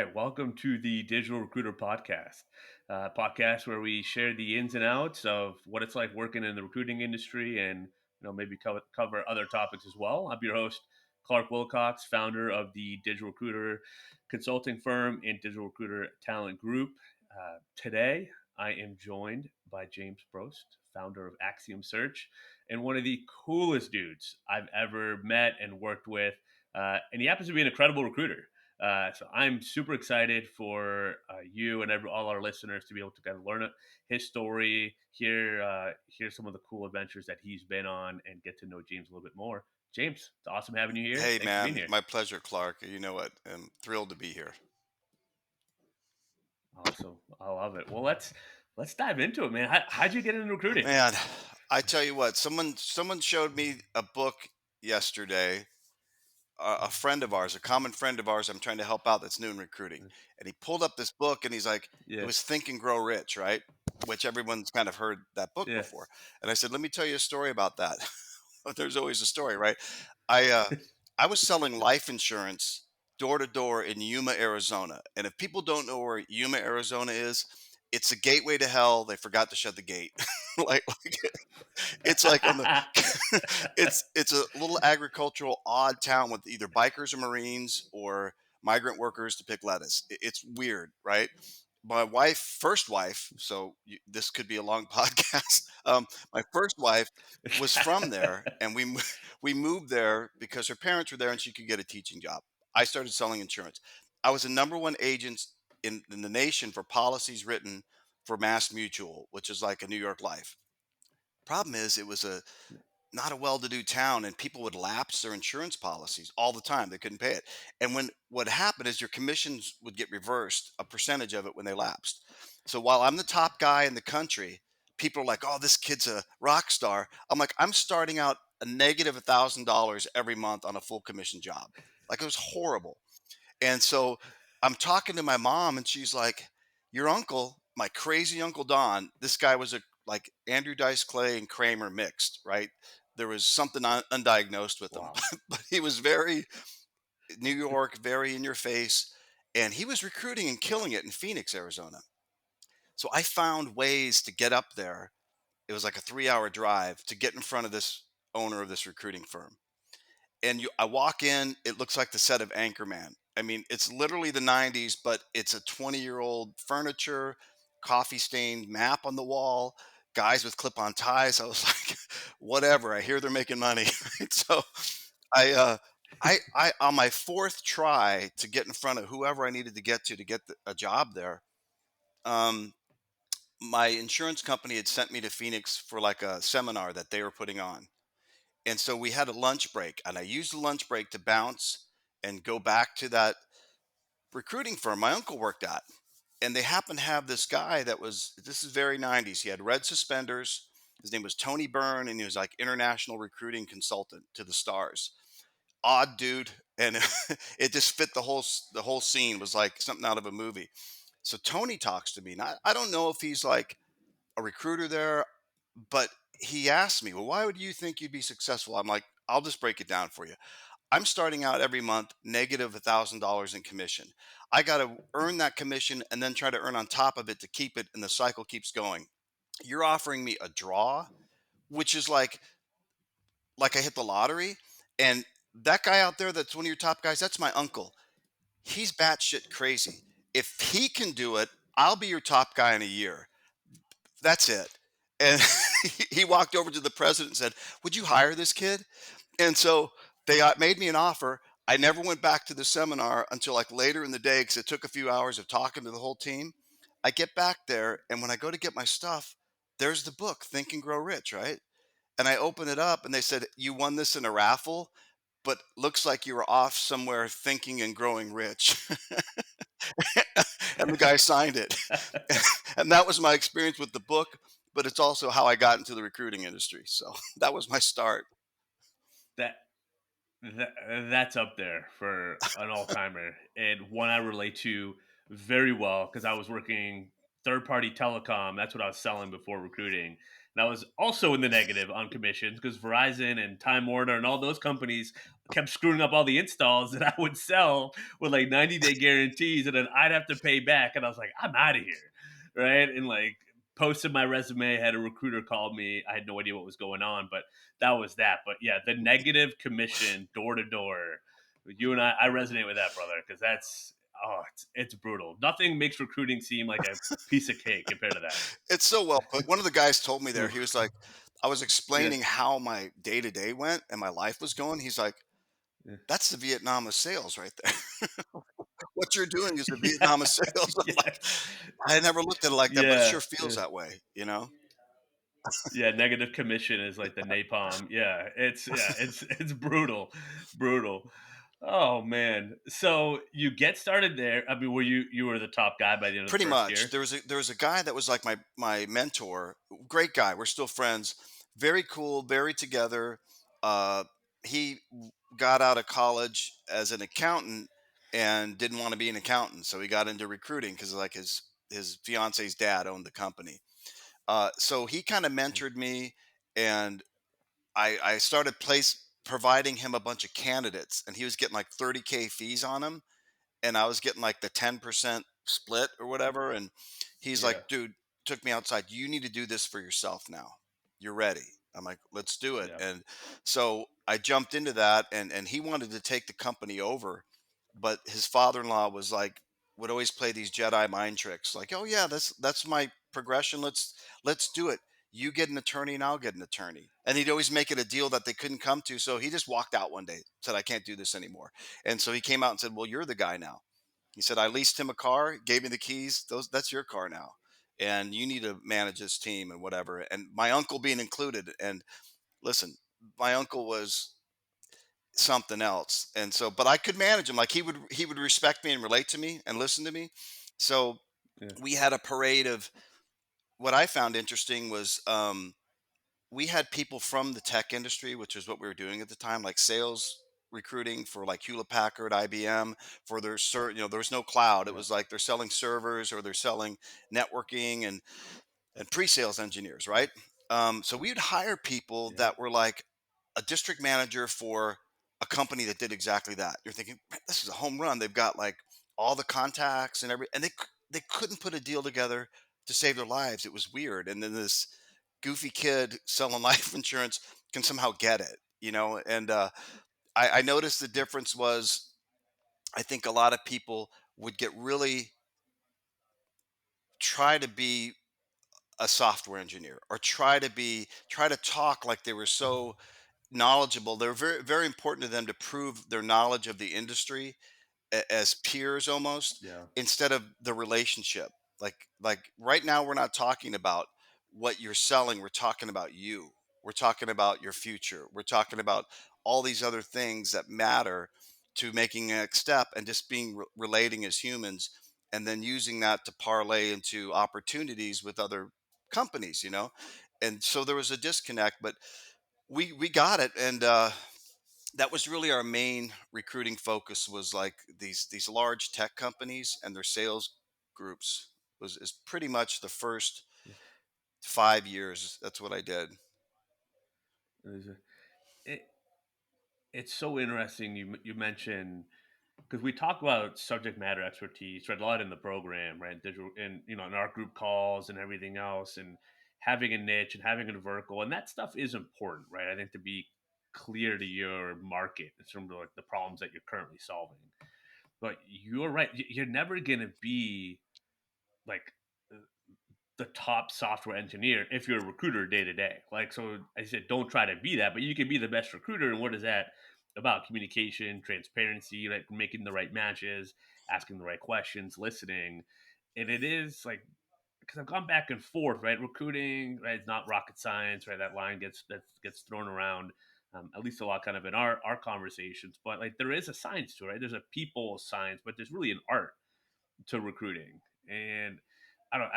right, welcome to the Digital Recruiter Podcast, podcast where we share the ins and outs of what it's like working in the recruiting industry, and maybe cover other topics as well. I'm your host, Clark Willcox, founder of the Digital Recruiter consulting firm and Digital Recruiter Talent Group. Today, I am joined by James Brost, founder of Axiom Search, and one of the coolest dudes I've ever met and worked with. And he happens to be an incredible recruiter. So I'm super excited for you and all our listeners to be able to kind of learn his story, hear some of the cool adventures that he's been on, and get to know James a little bit more. James, it's awesome having you here. Hey Thanks for being man, here. my pleasure, Clark. You know what? I'm thrilled to be here. Awesome, I love it. Well, let's dive into it, man. How'd you get into recruiting? Man, I tell you what, someone showed me a book yesterday. A friend of ours, a common friend of ours, I'm trying to help out that's new in recruiting, and he pulled up this book and he's like, it Yeah, was Think and Grow Rich, right? Which everyone's kind of heard that book yeah, before. And I said, let me tell you a story about that. There's always a story, right? I uh, I was selling life insurance door to door in Yuma, Arizona. And if people don't know where Yuma, Arizona is, it's a gateway to hell. They forgot to shut the gate. like it's like on the it's a little agricultural odd town with either bikers or Marines or migrant workers to pick lettuce. It's weird, right? My wife, first wife, so this could be a long podcast. My first wife was from there, and we moved there because her parents were there, and she could get a teaching job. I started selling insurance. I was the number one agent in the nation for policies written for Mass Mutual, which is like a New York Life. Problem is, it was a not a well-to-do town, and people would lapse their insurance policies all the time. They couldn't pay it. And when what happened is your commissions would get reversed, a percentage of it when they lapsed. So while I'm the top guy in the country, people are like, oh, this kid's a rock star. I'm like, I'm starting out a negative $1,000 every month on a full commission job. Like, it was horrible. And so I'm talking to my mom, and she's like, your uncle, my crazy uncle Don, this guy was a like Andrew Dice Clay and Kramer mixed, right? There was something undiagnosed with him, wow. but he was very New York, very in your face. And he was recruiting and killing it in Phoenix, Arizona. So I found ways to get up there. It was like a 3 hour drive to get in front of this owner of this recruiting firm. And I walk in, it looks like the set of Anchorman. I mean, it's literally the 90s, but it's a 20-year-old furniture, coffee stained map on the wall, guys with clip on ties. I was like, whatever. I hear they're making money. Right? So I, uh, on my fourth try to get in front of whoever I needed to get a job there, um, my insurance company had sent me to Phoenix for like a seminar that they were putting on. And so we had a lunch break, and I used the lunch break to bounce and go back to that recruiting firm my uncle worked at. And they happened to have this guy this is very 90s. He had red suspenders. His name was Tony Byrne, and he was like international recruiting consultant to the stars. Odd dude. And it just fit the whole scene was like something out of a movie. So Tony talks to me, and I don't know if he's like a recruiter there, but he asked me, well, why would you think you'd be successful? I'm like, I'll just break it down for you. I'm starting out every month negative $1,000 in commission. I got to earn that commission and then try to earn on top of it to keep it, and the cycle keeps going. You're offering me a draw, which is like I hit the lottery. And that guy out there, that's one of your top guys, that's my uncle. He's batshit crazy. If he can do it, I'll be your top guy in a year. That's it. And he walked over to the president and said, would you hire this kid? And so they made me an offer. I never went back to the seminar until like later in the day because it took a few hours of talking to the whole team. I get back there, and when I go to get my stuff, there's the book, Think and Grow Rich, right? And I open it up, and they said, you won this in a raffle, but looks like you were off somewhere thinking and growing rich. And the guy signed it. And that was my experience with the book, but it's also how I got into the recruiting industry. So that was my start. that that's up there for an all timer, and one I relate to very well because I was working. third party telecom. That's what I was selling before recruiting. And I was also in the negative on commissions because Verizon and Time Warner and all those companies kept screwing up all the installs that I would sell with like 90-day guarantees, and then I'd have to pay back. And I was like, I'm out of here. Right. And like posted my resume, had a recruiter call me. I had no idea what was going on, but that was that. But yeah, the negative commission door to door. You and I resonate with that, brother, because that's it's brutal. Nothing makes recruiting seem like a piece of cake compared to that. It's so well put. One of the guys told me there, he Oof. was like, I was Yeah, explaining how my day to day went and my life was going. He's like, yeah, that's the Vietnam of sales right there. What you're doing is the yeah, Vietnam of sales. I'm like, yes, I never looked at it like that, but it yeah, sure feels yeah. that way, you know? Yeah, negative commission is like the napalm. It's brutal, brutal. Oh man. So you get started there. I mean, were you were the top guy by the end of the Pretty first much. year? There was a guy that was like my mentor, great guy. We're still friends. Very cool, very together. He got out of college as an accountant and didn't want to be an accountant, so he got into recruiting because like his fiance's dad owned the company. So he kind of Yeah, mentored me, and I started place providing him a bunch of candidates, and he was getting like 30K fees on them, and I was getting like the 10% split or whatever. And he's like, yeah, dude, took me outside. You need to do this for yourself now. You're ready. I'm like, let's do it. yeah, And so I jumped into that, and he wanted to take the company over, but his father-in-law was like, would always play these Jedi mind tricks, like, oh yeah, that's my progression. Let's do it. You get an attorney and I'll get an attorney. And he'd always make it a deal that they couldn't come to. So he just walked out one day, said, I can't do this anymore. And so he came out and said, well, you're the guy now. He said, I leased him a car, gave me the keys. That's your car now. And you need to manage this team and whatever. And my uncle being included. And listen, my uncle was something else. And so, but I could manage him. Like he would respect me and relate to me and listen to me. So yeah, we had a parade of what I found interesting was we had people from the tech industry, which is what we were doing at the time, like sales recruiting for like Hewlett Packard, IBM, for their there was no cloud. It yeah, was like they're selling servers or they're selling networking and pre-sales engineers, right? So we'd hire people yeah, that were like a district manager for a company that did exactly that. You're thinking, "Man, this is a home run. They've got like all the contacts and every, and they couldn't put a deal together to save their lives. It was weird. And then this goofy kid selling life insurance can somehow get it, you know? And I noticed the difference was I think a lot of people would get really try to be a software engineer or try to talk like they were so knowledgeable. They're very very important to them to prove their knowledge of the industry as peers almost, yeah, instead of the relationship. Like right now we're not talking about what you're selling, we're talking about you. We're talking about your future. We're talking about all these other things that matter to making a next step, and just being relating as humans, and then using that to parlay into opportunities with other companies, you know. And so there was a disconnect, but we got it. And that was really our main recruiting focus, was like these large tech companies and their sales groups. Was is pretty much the first yeah. 5 years. That's what I did. There's a- It, it's so interesting. You mentioned because we talk about subject matter expertise, right? A lot in the program, right? Digital, and in our group calls and everything else, and having a niche and having a vertical, and that stuff is important, right? I think to be clear to your market in terms of like the problems that you're currently solving. But you're right. You're never gonna be like the top software engineer if you're a recruiter day to day. Like, so I said, don't try to be that, but you can be the best recruiter. And what is that about? Communication, transparency, like making the right matches, asking the right questions, listening. And it is like, because I've gone back and forth, right? Recruiting, right? It's not rocket science, right? That line gets thrown around, at least a lot kind of in our conversations. But like, there is a science to it, right? There's a people science, but there's really an art to recruiting. And I don't.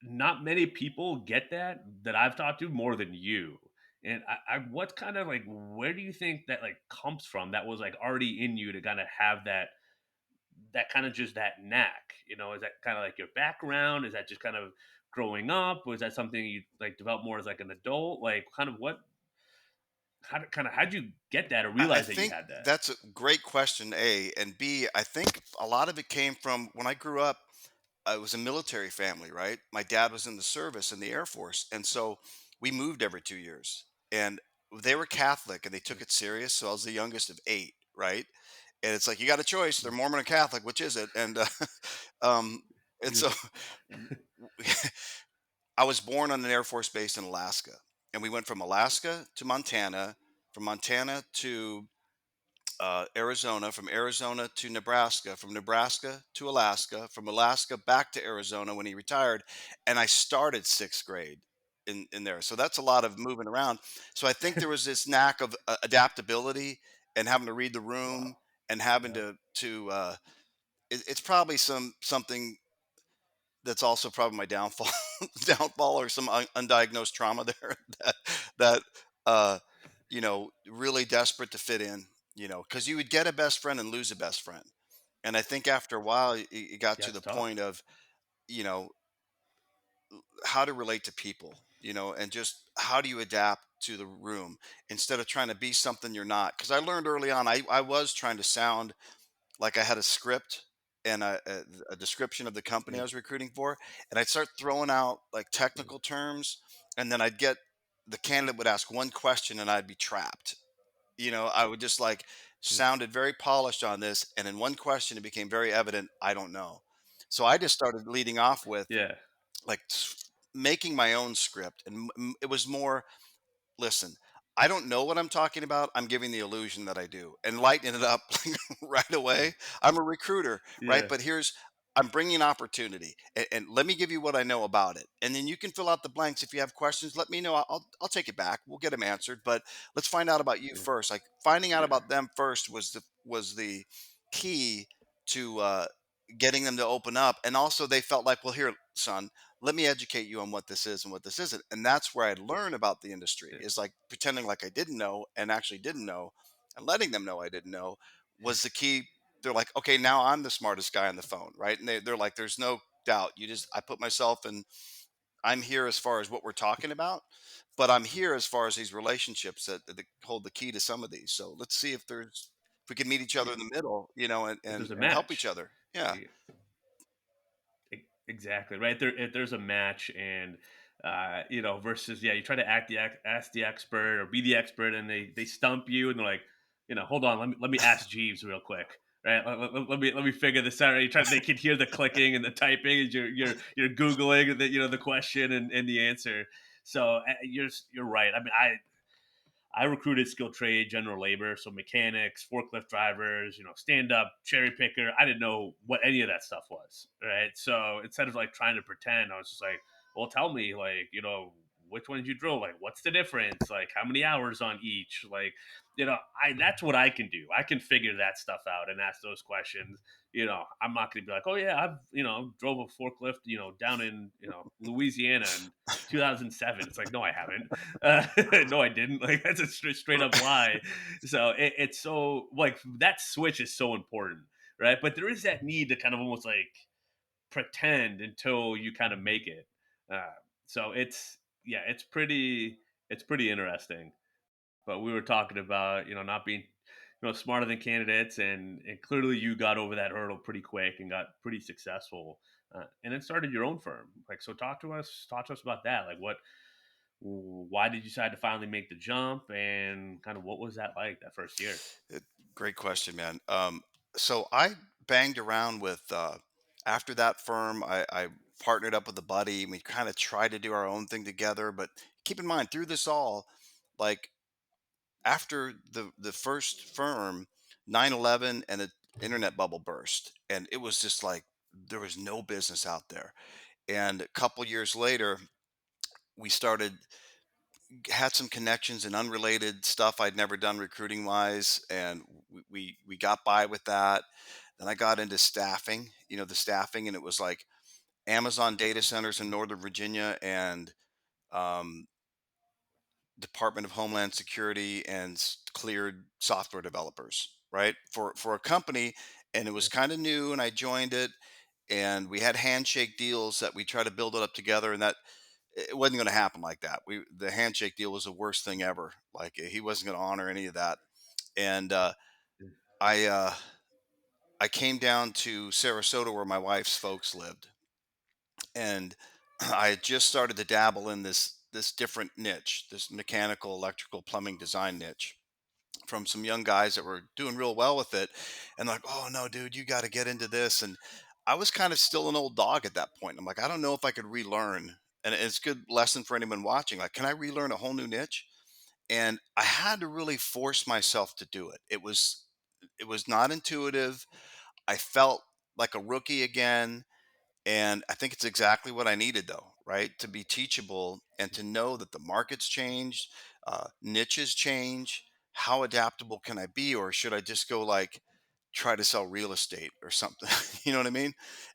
Not many people get that I've talked to more than you. And what kind of like, where do you think that like comes from? That was like already in you to kind of have that kind of just that knack? You know, is that kind of like your background? Is that just kind of growing up? Was that something you like developed more as like an adult? Like, kind of what? How'd you get that or I realize that you think had that? that's a great question, A. And B, I think a lot of it came from when I grew up. I was a military family, right? My dad was in the service in the Air Force. And so we moved every 2 years. And they were Catholic and they took Mm, it serious. So I was the youngest of eight, right? And it's like, you got a choice. They're mm. Mormon or Catholic. Which is it? And, um, and so I was born on an Air Force base in Alaska. And we went from Alaska to Montana, from Montana to Arizona, from Arizona to Nebraska, from Nebraska to Alaska, from Alaska back to Arizona when he retired, and I started sixth grade in there. So that's a lot of moving around. So I think there was this knack of adaptability and having to read the room Wow. and having Yeah. to. It's probably something that's also probably my downfall, downfall or some undiagnosed trauma there that uh, really desperate to fit in, because you would get a best friend and lose a best friend. And I think after a while, it got Yeah, to it's the tough. point of, you know, how to relate to people, and just how do you adapt to the room instead of trying to be something you're not. Because I learned early on, I was trying to sound like I had a script and a description of the company I Mm, was recruiting for, and I'd start throwing out like mm, technical terms, and then I'd get the candidate would ask one question, and I'd be trapped. I would just like mm. sounded very polished on this, and in one question, it became very evident I don't know. So I just started leading off with Yeah. like making my own script, and it was more, listen, I don't know what I'm talking about. I'm giving the illusion that I do and lighten it up right Mm. away. I'm a recruiter, right? Yeah. But I'm bringing opportunity, and let me give you what I know about it, and then you can fill out the blanks. If you have questions, let me know. I'll take it back. We'll get them answered. But let's find out about you Mm. first. Like finding out Yeah. about them first was the key to getting them to open up, and also they felt like, well, here, son, let me educate you on what this is and what this isn't. And that's where I learn about the industry, Yeah. is like pretending like I didn't know and actually didn't know, and letting them know I didn't know was the key. They're like, okay, now I'm the smartest guy on the phone, right? And they're like, there's no doubt. I put myself in, I'm here as far as what we're talking about, but I'm here as far as these relationships that hold the key to some of these. So let's see if we can meet each other Yeah. in the middle, If and there's a and help each match. other. Yeah. Yeah. Exactly right there. If there's a match, and versus you try to ask the expert or be the expert, and they stump you, and they're like, hold on, let me ask Jeeves real quick, right? Let me figure this out. Right? They can hear the clicking and the typing as you're googling the question and the answer. So you're right. I mean, I recruited skilled trade general labor, so mechanics, forklift drivers, stand up, cherry picker. I didn't know what any of that stuff was, right? So instead of like trying to pretend, I was just like, well, tell me, like, which one did you drill? Like, what's the difference? Like, how many hours on each? Like, I that's what I can do. I can figure that stuff out and ask those questions. I'm not going to be like, oh yeah, I've drove a forklift, down in Louisiana in 2007. It's like, no, I haven't. No, I didn't. Like, that's a straight up lie. So it's so like that switch is so important, right? But there is that need to kind of almost like pretend until you kind of make it. Uh, so it's pretty interesting. But we were talking about not being smarter than candidates, and clearly you got over that hurdle pretty quick and got pretty successful, and then started your own firm. Like, so talk to us about that. Like, why did you decide to finally make the jump, and kind of what was that like that first year? It, Great question, man. So I banged around with after that firm. I partnered up with a buddy, and we kind of tried to do our own thing together. But keep in mind, through this all, like after the first firm, 9/11 and the internet bubble burst, and it was just like there was no business out there. And a couple years later, we started had some connections and unrelated stuff I'd never done recruiting wise, and we got by with that. Then I got into staffing, the staffing, and it was like Amazon data centers in Northern Virginia and um, Department of Homeland Security and cleared software developers, right? For a company, and it was Yeah. kind of new, and I joined it, and we had handshake deals that we try to build it up together, and that it wasn't going to happen like that. The handshake deal was the worst thing ever. Like he wasn't going to honor any of that, and I uh, I came down to Sarasota where my wife's folks lived, and I had just started to dabble in this different niche, this mechanical, electrical, plumbing design niche from some young guys that were doing real well with it, and like, oh no, dude, you got to get into this. And I was kind of still an old dog at that point. I'm like, I don't know if I could relearn. And it's a good lesson for anyone watching. Like, can I relearn a whole new niche? And I had to really force myself to do it. It was not intuitive. I felt like a rookie again, and I think it's exactly what I needed, though, right? To be teachable and to know that the market's changed, niches change. How adaptable can I be? Or should I just go like try to sell real estate or something? You know what I mean?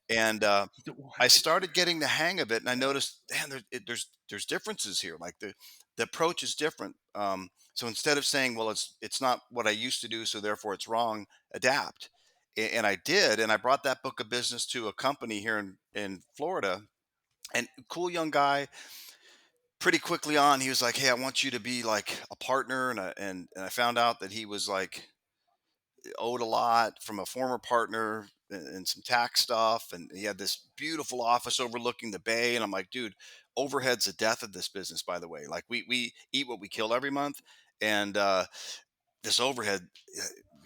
And I started getting the hang of it, and I noticed, damn, there's differences here. Like the approach is different. So instead of saying, well, it's not what I used to do, so therefore it's wrong, adapt. And I did, and I brought that book of business to a company here in Florida, and cool young guy. Pretty quickly on, he was like, "Hey, I want you to be like a partner," and I found out that he was like owed a lot from a former partner and some tax stuff, and he had this beautiful office overlooking the bay. And I'm like, dude, overhead's the death of this business, by the way. Like we eat what we kill every month, and this overhead,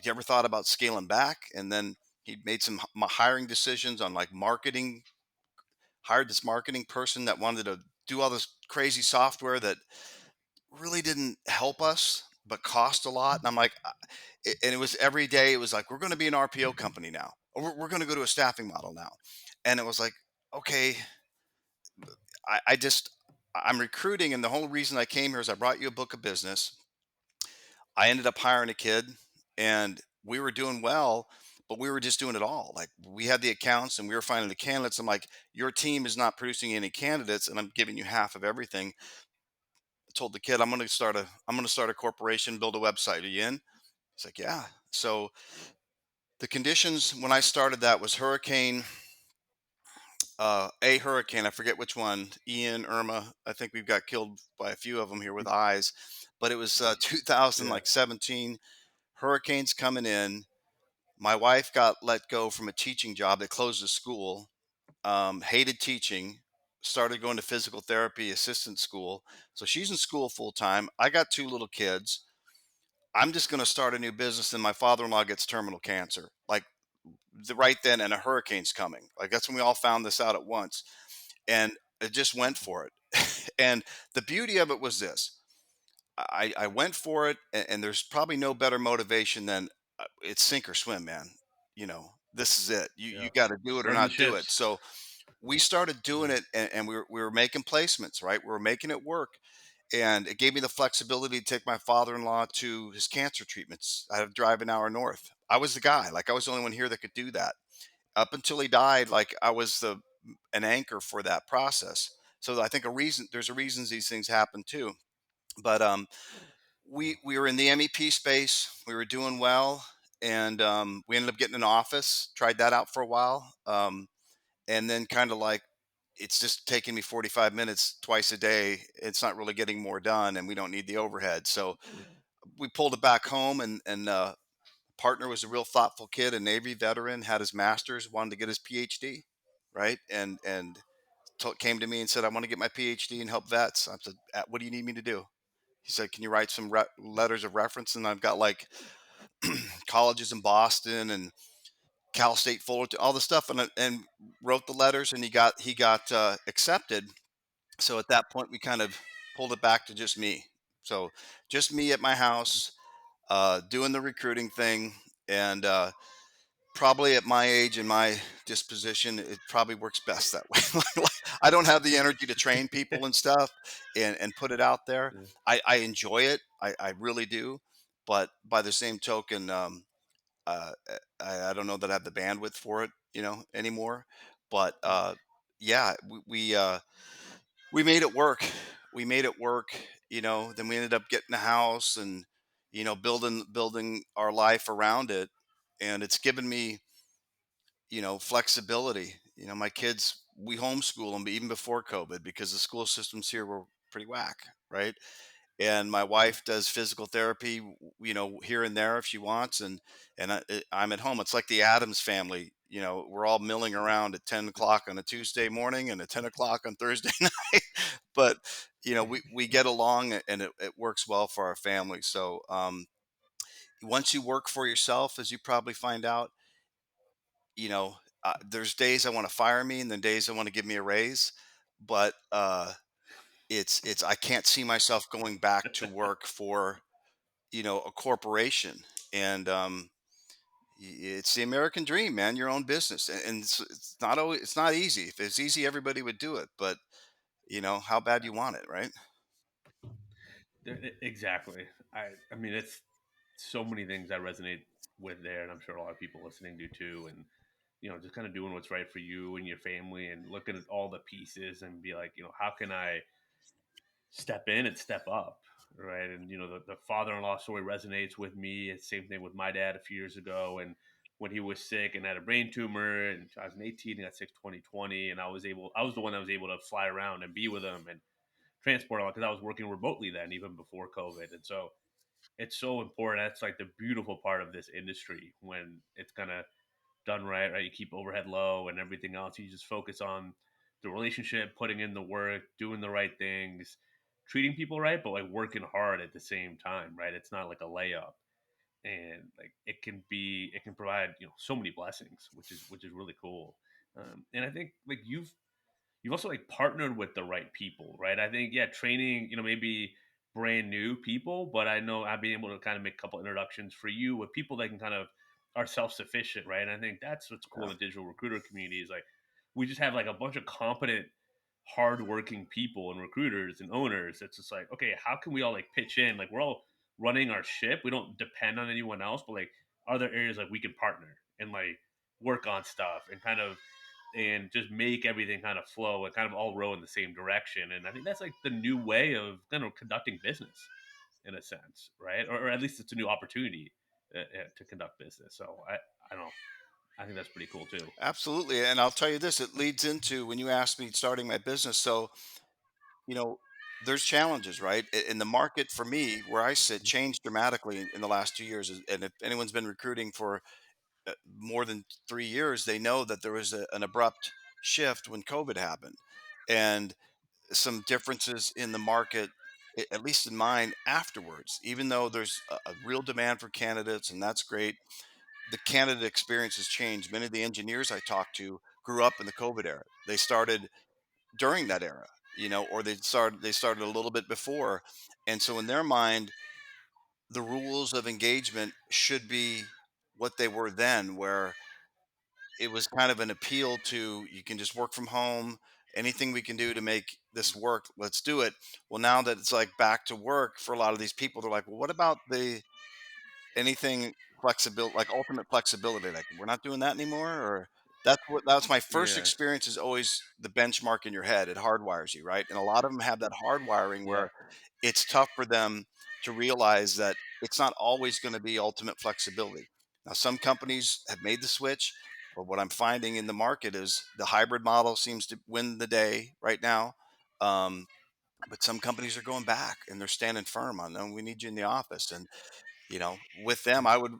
you ever thought about scaling back? And then he made some hiring decisions on like marketing, hired this marketing person that wanted to do all this crazy software that really didn't help us but cost a lot. And I'm like, and it was every day, it was like, we're going to be an RPO company now, or we're going to go to a staffing model now. And it was like, okay, I just, I'm recruiting. And the whole reason I came here is I brought you a book of business. I ended up hiring a kid, and we were doing well, but we were just doing it all. Like we had the accounts and we were finding the candidates. I'm like, your team is not producing any candidates, and I'm giving you half of everything. I told the kid, I'm going to start a corporation, build a website. Are you in? He's like, yeah. So the conditions when I started that was a hurricane. I forget which one, Ian, Irma. I think we've got killed by a few of them here with eyes, but it was 2000, Yeah. like 17 hurricanes coming in. My wife got let go from a teaching job. They closed the school. Hated teaching. Started going to physical therapy assistant school. So she's in school full time. I got two little kids. I'm just going to start a new business, and my father-in-law gets terminal cancer. Like right then, and a hurricane's coming. Like that's when we all found this out at once, and it just went for it. And the beauty of it was this: I went for it, and there's probably no better motivation than it's sink or swim, man. This is it. You Yeah. got to do it or Burn the not do it. ships. So we started doing Yeah. it, and we were making placements, right? We were making it work, and it gave me the flexibility to take my father-in-law to his cancer treatments. I had to drive an hour north. I was the guy, like I was the only one here that could do that. Up until he died, like I was an anchor for that process. So I think there's a reasons these things happen too. But we were in the MEP space. We were doing well, and we ended up getting an office. Tried that out for a while, and then kind of like it's just taking me 45 minutes twice a day. It's not really getting more done, and we don't need the overhead. So we pulled it back home, and partner was a real thoughtful kid, a Navy veteran, had his master's, wanted to get his PhD, right? And came to me and said, I want to get my PhD and help vets. I said, what do you need me to do? He said, can you write some letters of reference? And I've got like colleges in Boston and Cal State Fullerton, all the stuff, and wrote the letters, and he got accepted. So at that point, we kind of pulled it back to just me. So just me at my house, doing the recruiting thing, and probably at my age and my disposition, it probably works best that way. Like, I don't have the energy to train people and stuff and put it out there. Yeah. I enjoy it. I really do. But by the same token, I don't know that I have the bandwidth for it, anymore. But yeah, we made it work. We made it work. Then we ended up getting a house and building our life around it, and it's given me. flexibility. My kids, we homeschool them even before COVID because the school systems here were pretty whack, right? And my Yeah. wife does physical therapy, here and there if she wants, I'm at home. It's like the Adams family. We're all milling around at 10 o'clock on a Tuesday morning and at 10 o'clock on Thursday night. But we get along, and it works well for our family. So once you work for yourself, as you probably find out, you know, there's days I want to fire me, and then days I want to give me a raise. But it's I can't see myself going back to work for a corporation. And it's the American dream, man. Your own business, and it's not always, it's not easy. If it's easy, everybody would do it. But how bad you want it, right? Exactly. I mean, it's so many things I resonate with there, and I'm sure a lot of people listening do too. And just kind of doing what's right for you and your family, and looking at all the pieces, and be like, how can I step in and step up, right? And the father-in-law story resonates with me. It's the same thing with my dad a few years ago, and when he was sick and had a brain tumor in 2018, he got sick 2020, and I was the one that was able to fly around and be with him and transport all because I was working remotely then, even before COVID. And so it's so important. That's like the beautiful part of this industry when it's kind of done right, right? You keep overhead low and everything else. You just focus on the relationship, putting in the work, doing the right things, treating people right, but like working hard at the same time, right? It's not like a layup. And like it can provide so many blessings, which is really cool. And I think like you've also like partnered with the right people, right? I think yeah, training, maybe brand new people, but I know I've been able to kind of make a couple introductions for you with people that can kind of are self sufficient, right? And I think that's what's cool Yeah, in the digital recruiter community is like we just have like a bunch of competent, hardworking people and recruiters and owners. It's just like okay, how can we all like pitch in? Like we're all running our ship. We don't depend on anyone else, but like are there areas like we can partner and like work on stuff and kind of and just make everything kind of flow and kind of all row in the same direction. And I think that's like the new way of kind of conducting business in a sense, right? Or at least it's a new opportunity to conduct business. So I don't know. I think that's pretty cool too. absolutely. And I'll tell you this: it leads into when you asked me starting my business. So you know, there's challenges, right? And the market for me, where I sit, changed dramatically in the last 2 years. And if anyone's been recruiting for more than 3 years, they know that there was an abrupt shift when COVID happened, and some differences in the market, at least in mine, afterwards. Even though there's a real demand for candidates, and that's great, the candidate experience has changed. Many of the engineers I talked to grew up in the COVID era. They started during that era, or they started a little bit before. And so in their mind, the rules of engagement should be what they were then, where it was kind of an appeal to, you can just work from home, anything we can do to make this work, let's do it. Well, now that it's like back to work for a lot of these people, they're like, well, what about the anything flexible, like ultimate flexibility? Like, we're not doing that anymore? Or that's my first Yeah. experience, is always the benchmark in your head. It hardwires you, right? And a lot of them have that hardwiring Yeah. where it's tough for them to realize that it's not always going to be ultimate flexibility. Now, some companies have made the switch, but what I'm finding in the market is the hybrid model seems to win the day right now. Um, but some companies are going back, and they're standing firm on them. We need you in the office. And with them, I would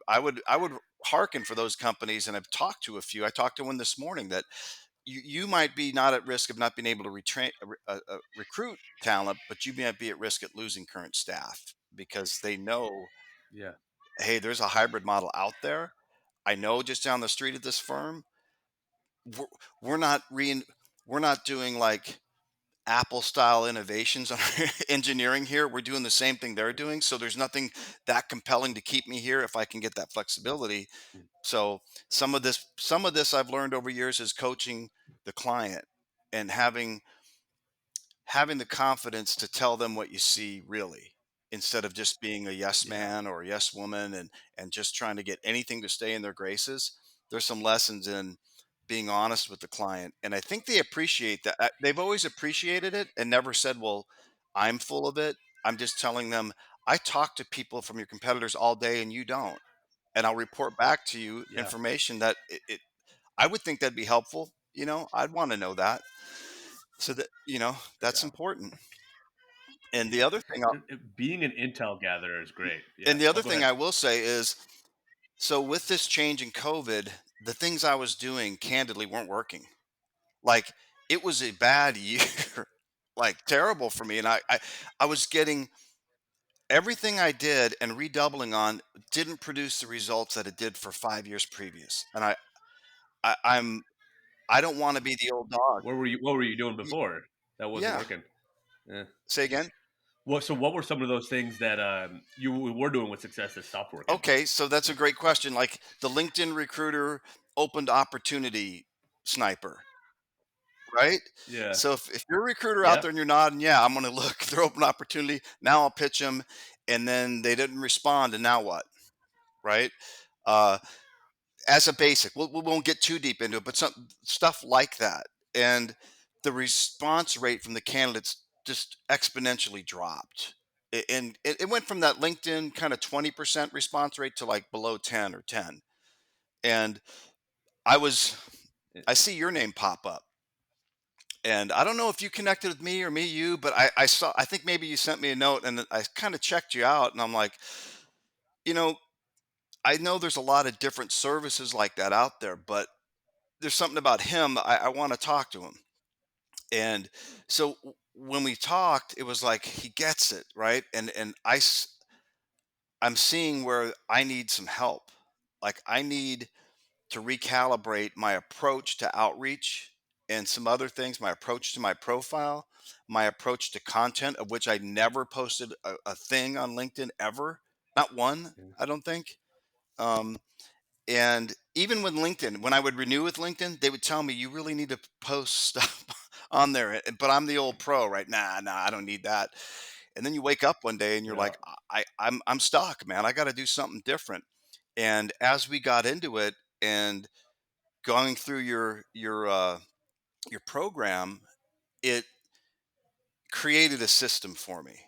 hearken for those companies. And I've talked to a few. I talked to one this morning that you might be not at risk of not being able to recruit talent, but you might be at risk at losing current staff, because they know, Yeah. hey, there's a hybrid model out there. I know just down the street at this firm, we're, we're not we're not doing like Apple style innovations on engineering here. We're doing the same thing they're doing. So there's nothing that compelling to keep me here if I can get that flexibility. Mm. So some of this I've learned over years is coaching the client, and having the confidence to tell them what you see really, instead of just being a yes Yeah. man or a yes woman, and just trying to get anything to stay in their graces. There's some lessons in being honest with the client, and I think they appreciate that. They've always appreciated it and never said, well, I'm full of it. I'm just telling them, I talk to people from your competitors all day and you don't, and I'll report back to you Yeah. information that I would think that'd be helpful. I'd want to know that, so that that's Yeah. important. And the other thing, Being an intel gatherer is great. and Yeah. the Oh, other go thing ahead. I will say is, so with this change in COVID, the things I was doing candidly weren't working. Like, it was a bad year, like terrible for me, and I was getting everything I did and redoubling on didn't produce the results that it did for 5 years previous. And I'm I don't want to be the old dog. What were you doing Y- before that wasn't Yeah. working? Yeah. Say again. So what were some of those things that you were doing with success that stopped working? Okay, so that's a great question. Like the LinkedIn recruiter opened opportunity sniper, right? Yeah. So if you're a recruiter out Yeah. there and you're nodding, yeah, I'm going to look. They're open opportunity. Now I'll pitch them, and then they didn't respond, and now what? Right? Uh, as a basic, we won't get too deep into it, but some stuff like that, and the response rate from the candidates just exponentially dropped. And it went from that LinkedIn kind of 20% response rate to like below 10 or 10. And I was, Eh, I see your name pop up. And I don't know if you connected with me or me, you, but I saw, I think maybe you sent me a note and I kind of checked you out. And I'm like, you know, I know there's a lot of different services like that out there, but there's something about him. I want to talk to him. And so when we talked, it was like he gets it, right? And I'm seeing where I need some help. Like I need to recalibrate my approach to outreach and some other things, my approach to my profile, my approach to content, of which I never posted a thing on LinkedIn ever. Not one, yeah. I don't think. Um, and even with LinkedIn, when I would renew with LinkedIn, they would tell me you really need to post stuff on there. But I'm the old pro, right? Nah, I don't need that. And then you wake up one day and you're Yeah. like, I'm stuck, man. I got to do something different. And as we got into it and going through your program, it created a system for me,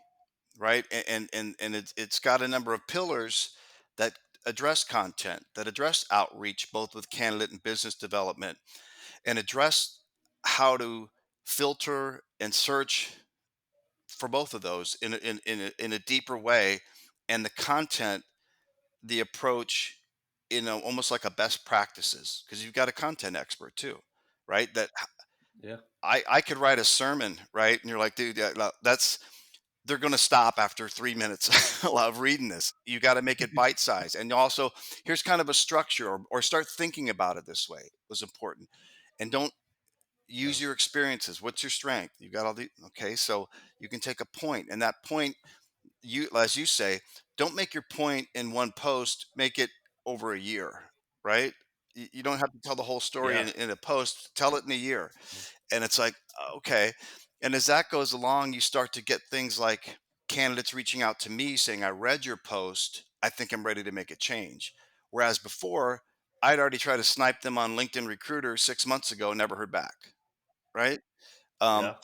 right? And it's got a number of pillars that address content, that address outreach, both with candidate and business development, and address how to filter and search for both of those in a deeper way, and the content, the approach, almost like a best practices, because you've got a content expert too, right? That Yeah. I could write a sermon, right? And you're like, dude, that's they're going to stop after 3 minutes of reading this. You got to make it bite size, and also here's kind of a structure, or start thinking about it this way was important, and don't Yeah. use your experiences. What's your strength? You got all the okay, so you can take a point, and that point, you as you say, don't make your point in one post, make it over a year, right? You don't have to tell the whole story Yeah. in a post, tell it in a year. Yeah. And it's like, okay. And as that goes along, you start to get things like candidates reaching out to me saying, I read your post, I think I'm ready to make a change. Whereas before, I'd already tried to snipe them on LinkedIn Recruiter 6 months ago, never heard back, right? um, Yeah.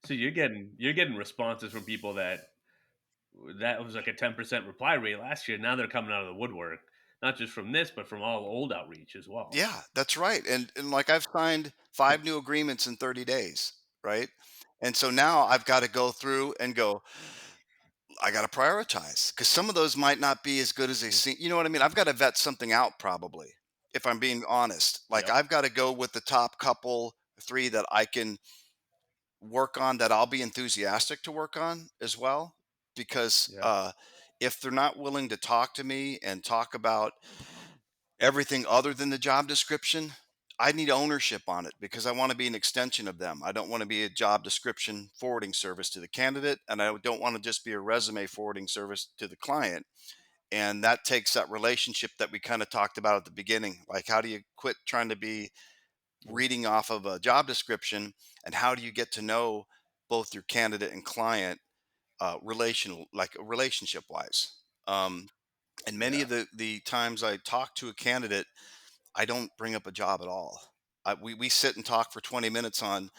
So you're getting responses from people that was like a 10% reply rate last year. Now they're coming out of the woodwork, not just from this, but from all old outreach as well. Yeah, that's right. And like I've signed 5 new agreements in 30 days, right? And so now I've got to go through and go, I got to prioritize because some of those might not be as good as they Mm. seem. You know what I mean? I've got to vet something out probably, if I'm being honest. Like Yep. I've got to go with the top couple, 3 that I can work on, that I'll be enthusiastic to work on as well. Because Yeah. if they're not willing to talk to me and talk about everything other than the job description, I need ownership on it because I want to be an extension of them. I don't want to be a job description forwarding service to the candidate, and I don't want to just be a resume forwarding service to the client. And that takes that relationship that we kind of talked about at the beginning. Like, how do you quit trying to be Mm. reading off of a job description, and how do you get to know both your candidate and client, relationship wise? And many Yeah. of the times I talk to a candidate, I don't bring up a job at all. We sit and talk for 20 minutes on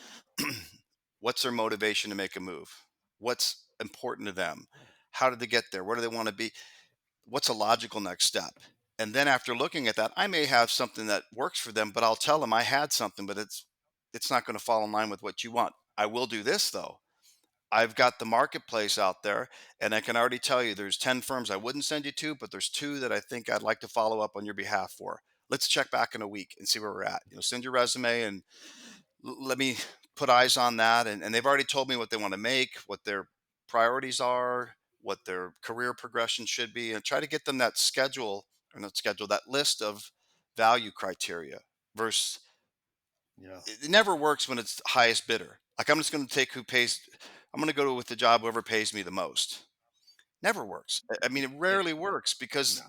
what's their motivation to make a move, what's important to them, how did they get there, where do they want to be, what's a logical next step. And then after looking at that, I may have something that works for them, but I'll tell them I had something, but it's not going to fall in line with what you want. I will do this though. I've got the marketplace out there, and I can already tell you there's 10 firms I wouldn't send you to, but there's two that I think I'd like to follow up on your behalf for. Let's check back in a week and see where we're at. Send your resume and let me put eyes on that. And they've already told me what they want to make, what their priorities are, what their career progression should be, and try to get them that schedule, or not schedule, that list of value criteria versus Yeah. it never works when it's highest bidder. Like I'm just going to take who pays. I'm going to go with the job whoever pays me the most. Never works. I mean, it It, rarely works no. because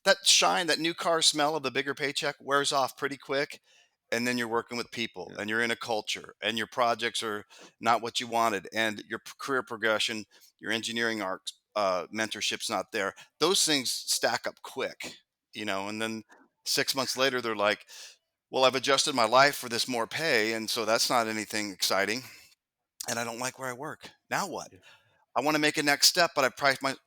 that shine, that new car smell of the bigger paycheck wears off pretty quick. And then you're working with people Yeah. and you're in a culture and your projects are not what you wanted and your career progression, your engineering arc, mentorship's not there. Those things stack up quick, and then 6 months later, they're like, well, I've adjusted my life for this more pay. And so that's not anything exciting. And I don't like where I work. Now what? Yeah. I want to make a next step, but I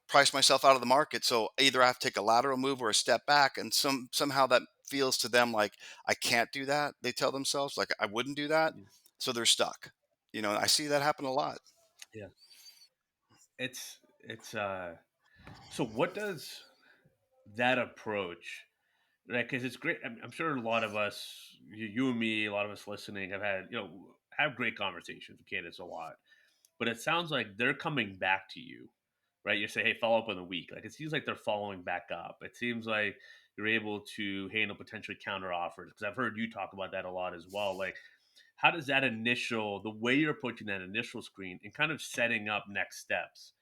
price myself out of the market. So either I have to take a lateral move or a step back, and somehow that feels to them like I can't do that. They tell themselves like I wouldn't do that, Yeah. so they're stuck. I see that happen a lot. Yeah. It's so what does that approach, right? Because it's great. I'm sure a lot of us, you and me, a lot of us listening, have had, have great conversations with candidates a lot. But it sounds like they're coming back to you, right? You say, hey, follow up in the week. Like it seems like they're following back up. It seems like you're able to handle potentially counter offers because I've heard you talk about that a lot as well. Like, how does the way you're approaching that initial screen and kind of setting up next steps?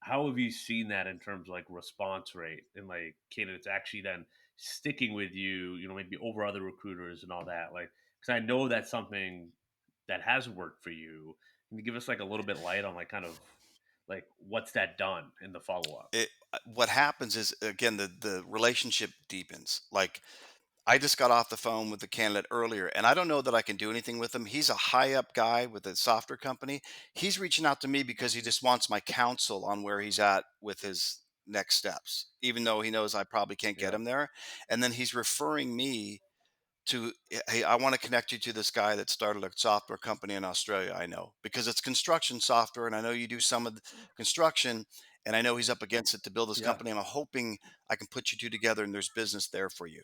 How have you seen that in terms of like response rate and like candidates actually then sticking with you, maybe over other recruiters and all that? Like, because I know that's something that has worked for you. Can you give us like a little bit light on like kind of like what's that done in the follow up? What happens is again the relationship deepens. Like I just got off the phone with the candidate earlier, and I don't know that I can do anything with him. He's a high up guy with a software company. He's reaching out to me because he just wants my counsel on where he's at with his next steps, even though he knows I probably can't get Yeah, him there. And then he's referring me to, hey, I want to connect you to this guy that started a software company in Australia. I know because it's construction software, and I know you do some of the construction. And I know he's up against it to build his yeah, company. And I'm hoping I can put you two together and there's business there for you.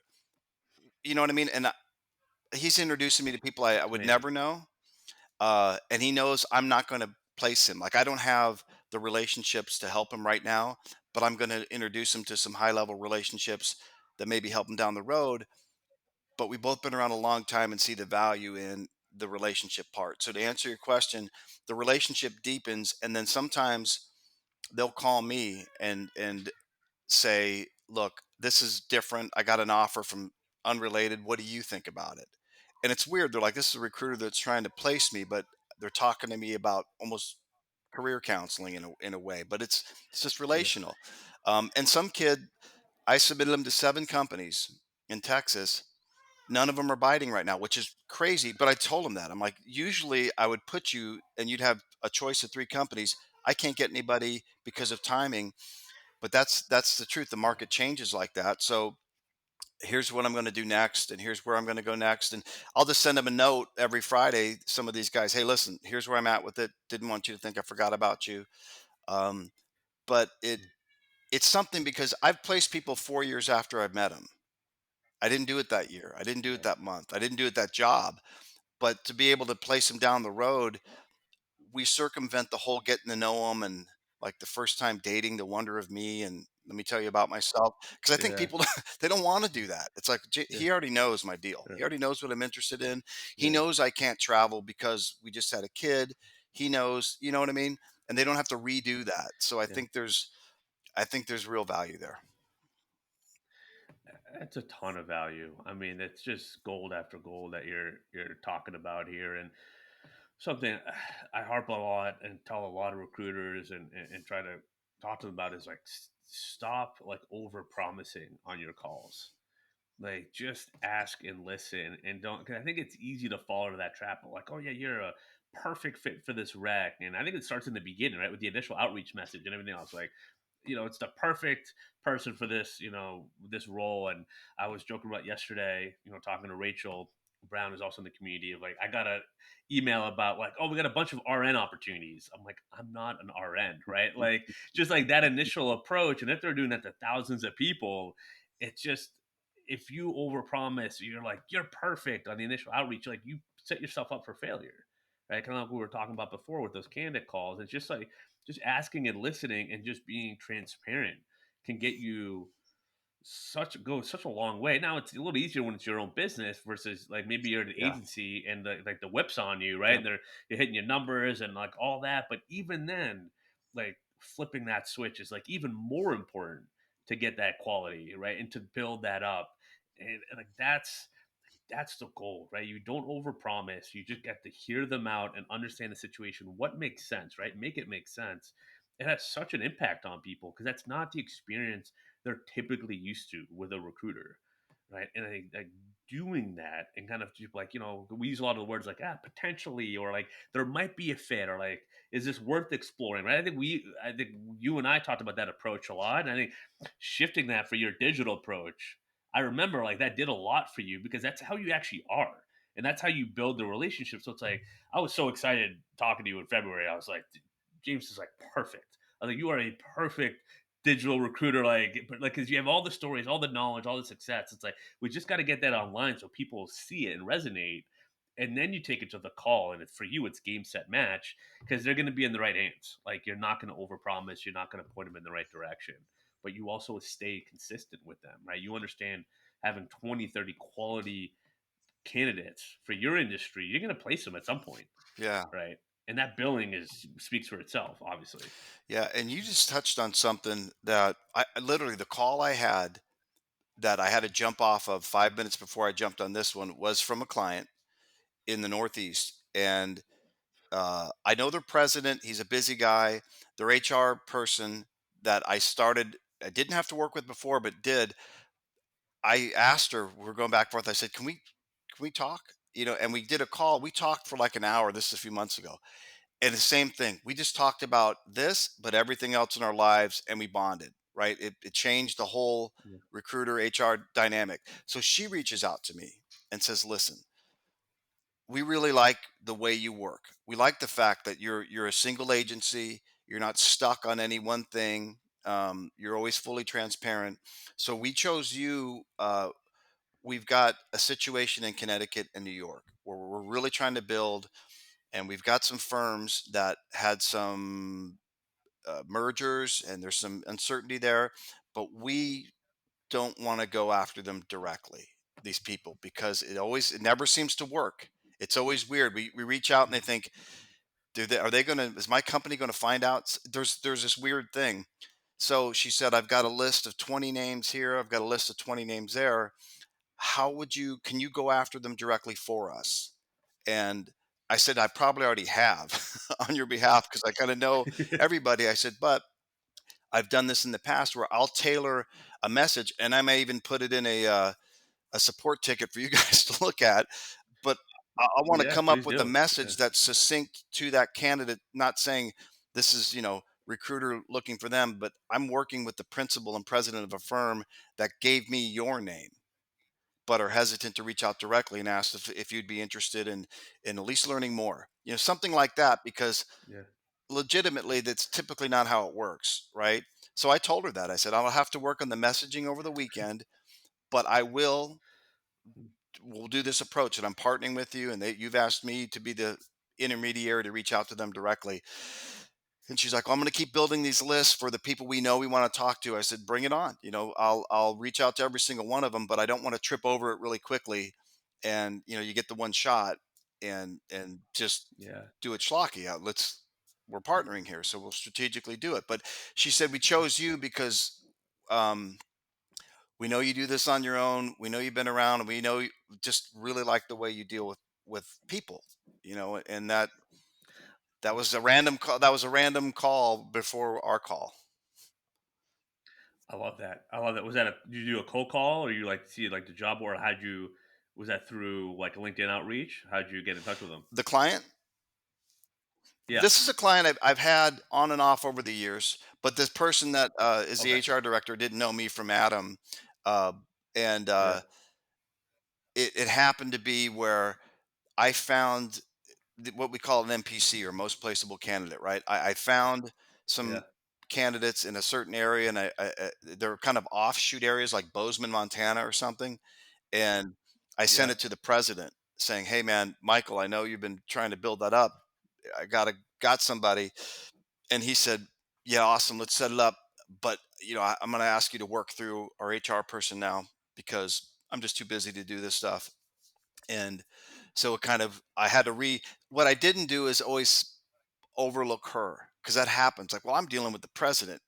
You know what I mean? And he's introducing me to people I it's would amazing. never know, and he knows I'm not going to place him. Like I don't have the relationships to help him right now, but I'm going to introduce him to some high level relationships that maybe help him down the road. But we've both been around a long time and see the value in the relationship part. So to answer your question, the relationship deepens, and then sometimes they'll call me and say, "Look, this is different. I got an offer from unrelated. What do you think about it?" And it's weird. They're like, "This is a recruiter that's trying to place me," but they're talking to me about almost career counseling in a way. But it's just Yeah, relational. And some kid, I submitted him to 7 companies in Texas. None of them are biting right now, which is crazy. But I told him that I'm like, usually I would put you and you'd have a choice of 3 companies. I can't get anybody because of timing, but that's the truth. The yeah, market changes like that. So here's what I'm going to do next, and here's where I'm going to go next, and I'll just send them a note every Friday. Some of these guys, hey, listen, here's where I'm at with it. Didn't want you to think I forgot about you, um, but it's something because I've placed people 4 years after I've met them. I didn't do it that year. I didn't do it yeah, that month. I didn't do it that job. But to be able to place them down the road, we circumvent the whole getting to know them and like the first time dating, the wonder of me, and let me tell you about myself. Because I think yeah, people they don't want to do that. It's like yeah, he already knows my deal. yeah, He already knows what I'm interested in. He yeah, knows I can't travel because we just had a kid. He knows, you know what I mean. And they don't have to redo that. So I yeah. think there's real value there. That's a ton of value. I mean, it's just gold after gold that you're talking about here, and something I harp a lot and tell a lot of recruiters and try to talk to them about is like stop like over promising on your calls. Like just ask and listen and don't, because I think it's easy to fall into that trap of like, oh yeah, you're a perfect fit for this rec. And I think it starts in the beginning, right? With the initial outreach message and everything else. Like it's the perfect person for this, this role. And I was joking about yesterday, talking to Rachel Brown, who's also in the community, of like, I got a email about like, oh, we got a bunch of RN opportunities. I'm like, I'm not an RN, right? Like, just like that initial approach. And if they're doing that to thousands of people, it's just, if you overpromise, you're like, you're perfect on the initial outreach, like you set yourself up for failure, right? Kind of like we were talking about before with those candidate calls. It's just like, just asking and listening and just being transparent can get you such a long way. Now it's a little easier when it's your own business versus like maybe you're at an Yeah. agency and the whips on you, right? Yep. And you're hitting your numbers and like all that. But even then, like flipping that switch is like even more important to get that quality, right? And to build that up. And like that's the goal, right? You don't overpromise. You just get to hear them out and understand the situation. What makes sense, right? Make it make sense. It has such an impact on people because that's not the experience they're typically used to with a recruiter, right? And I think like doing that and kind of just like we use a lot of the words like potentially, or like there might be a fit, or like is this worth exploring, right? I think you and I talked about that approach a lot, and I think shifting that for your digital approach, I remember like that did a lot for you because that's how you actually are. And that's how you build the relationship. So it's like, I was so excited talking to you in February. I was like, James is like perfect. I was like, you are a perfect digital recruiter. Like, but like, cause you have all the stories, all the knowledge, all the success. It's like, we just got to get that online so people see it and resonate. And then you take it to the call. And for you, it's game, set, match because they're going to be in the right hands. Like, you're not going to overpromise. You're not going to point them in the right direction, but you also stay consistent with them, right? You understand having 20, 30 quality candidates for your industry, you're going to place them at some point, Yeah. right? And that billing is speaks for itself, obviously. Yeah. And you just touched on something that literally the call I had that I had to jump off of 5 minutes before I jumped on this one was from a client in the Northeast. And I know their president, he's a busy guy. Their HR person that I didn't have to work with before, but did. I asked her, we're going back and forth. I said, can we talk? And we did a call. We talked for like an hour. This is a few months ago. And the same thing. We just talked about this, but everything else in our lives, and we bonded, right? It changed the whole Yeah. recruiter HR dynamic. So she reaches out to me and says, listen, we really like the way you work. We like the fact that you're a single agency. You're not stuck on any one thing. You're always fully transparent. So we chose you. We've got a situation in Connecticut and New York where we're really trying to build, and we've got some firms that had some mergers, and there's some uncertainty there, but we don't want to go after them directly, these people, because it never seems to work. It's always weird. We reach out and they think, are they going to, is my company going to find out? There's this weird thing. So she said, I've got a list of 20 names here. I've got a list of 20 names there. Can you go after them directly for us? And I said, I probably already have on your behalf because I kind of know everybody. I said, but I've done this in the past where I'll tailor a message, and I may even put it in a support ticket for you guys to look at. But I want to Yeah, come up please with a do. Yeah. message that's succinct to that candidate, not saying this is, recruiter looking for them, but I'm working with the principal and president of a firm that gave me your name, but are hesitant to reach out directly and ask if you'd be interested in at least learning more, something like that, because Yeah. legitimately that's typically not how it works, right? So I told her that. I said, I'll have to work on the messaging over the weekend, but we'll do this approach, and I'm partnering with you, and you've asked me to be the intermediary to reach out to them directly. And she's like, I'm going to keep building these lists for the people we know we want to talk to. I said, bring it on. I'll reach out to every single one of them, but I don't want to trip over it really quickly. And, you get the one shot and just Yeah. do it schlocky out. We're partnering here, so we'll strategically do it. But she said, we chose you because, um, we know you do this on your own. We know you've been around, and we know you just really like the way you deal with people, and that was a random call. That was a random call before our call. I love that. I love that. Was that did you do a cold call, or you like see like the job, or was that through like a LinkedIn outreach? How'd you get in touch with them? The client, Yeah. This is a client I've had on and off over the years, but this person that is the Okay. HR director didn't know me from Adam. Uh, and Yeah. it happened to be where I found what we call an MPC, or most placeable candidate, right? I found Yeah. some candidates in a certain area, and they're kind of offshoot areas like Bozeman, Montana, or something. And I sent Yeah. it to the president saying, "Hey, man, Michael, I know you've been trying to build that up. I got somebody." And he said, "Yeah, awesome. Let's set it up. But I'm going to ask you to work through our HR person now because I'm just too busy to do this stuff." And so it kind of I had to re. What I didn't do is always overlook her, because that happens. Like, well, I'm dealing with the president.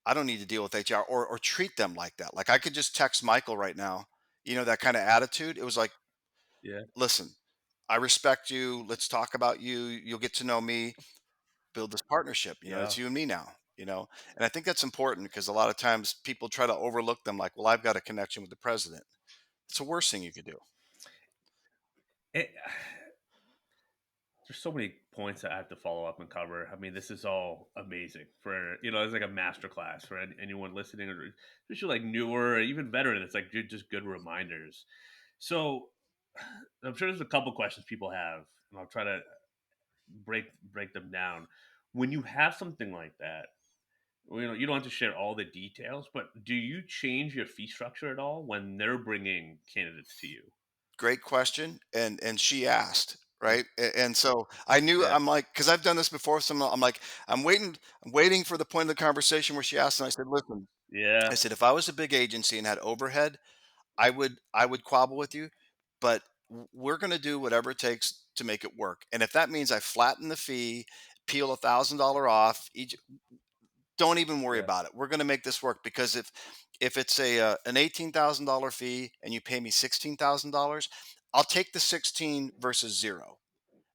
I don't need to deal with HR, or treat them like that. Like, I could just text Michael right now. That kind of attitude. It was like, Yeah. listen, I respect you. Let's talk about you. You'll get to know me. Build this partnership. Yeah. It's you and me now. And I think that's important, because a lot of times people try to overlook them. Like, well, I've got a connection with the president. It's the worst thing you could do. It, there's so many points that I have to follow up and cover. I mean, this is all amazing for it's like a master class for anyone listening, or especially like newer or even veteran. It's like just good reminders. So I'm sure there's a couple questions people have, and I'll try to break them down. When you have something like that, well, you don't have to share all the details, but do you change your fee structure at all when they're bringing candidates to you? Great question. And she asked, Yeah. right? And so I knew, Yeah. I'm like, because I've done this before. So I'm like, I'm waiting for the point of the conversation where she asked, and I said, listen, I Yeah. said, if I was a big agency and had overhead, I would quabble with you, but we're going to do whatever it takes to make it work. And if that means I flatten the fee, peel $1,000 off each, don't even worry Yeah. about it. We're going to make this work, because if it's an $18,000 fee and you pay me $16,000, I'll take the 16 versus zero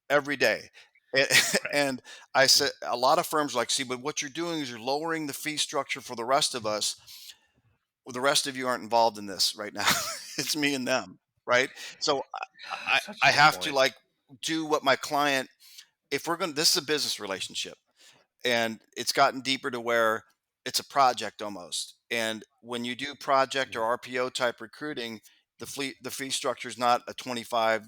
every day. And, Right. and I Yeah. said, a lot of firms like, see, but what you're doing is you're lowering the fee structure for the rest of us. Well, the rest of you aren't involved in this right now. It's me and them, right? So I, Such a I good have to, point. like, do what my client. If we're going, this is a business relationship, and it's gotten deeper to where it's a project almost. And when you do project or Yeah. RPO type recruiting, the fee structure is not a 25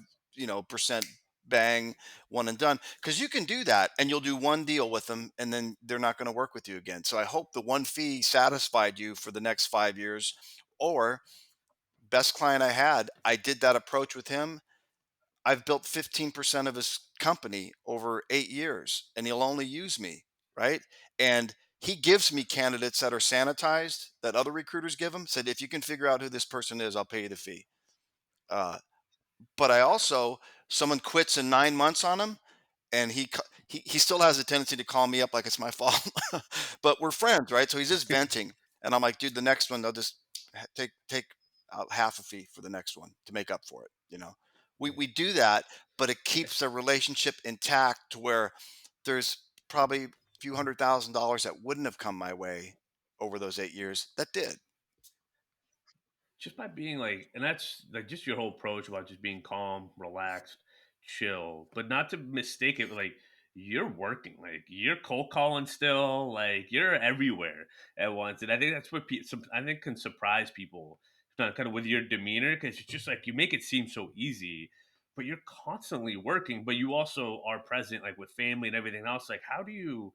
percent bang, one and done, because you can do that and you'll do one deal with them and then they're not going to work with you again. So I hope the one fee satisfied you for the next 5 years. Or, best client I had, I did that approach with him. I've built 15% of his company over 8 years, and he'll only use me, right? And he gives me candidates that are sanitized that other recruiters give him. Said, if you can figure out who this person is, I'll pay you the fee. Uh, but I also, someone quits in 9 months on him, and he still has a tendency to call me up like it's my fault. But we're friends, right? So he's just venting, and I'm like, dude, the next one they'll just take out half a fee for the next one to make up for it. We do that, but it keeps the relationship intact to where there's probably a few $100,000 that wouldn't have come my way over those 8 years that did. Just by being like, and that's like just your whole approach about just being calm, relaxed, chill, but not to mistake it like you're working, like you're cold calling still, like you're everywhere at once. And I think that's what I think can surprise people, kind of with your demeanor, because it's just like you make it seem so easy, but you're constantly working, but you also are present, like with family and everything else. Like, how do you?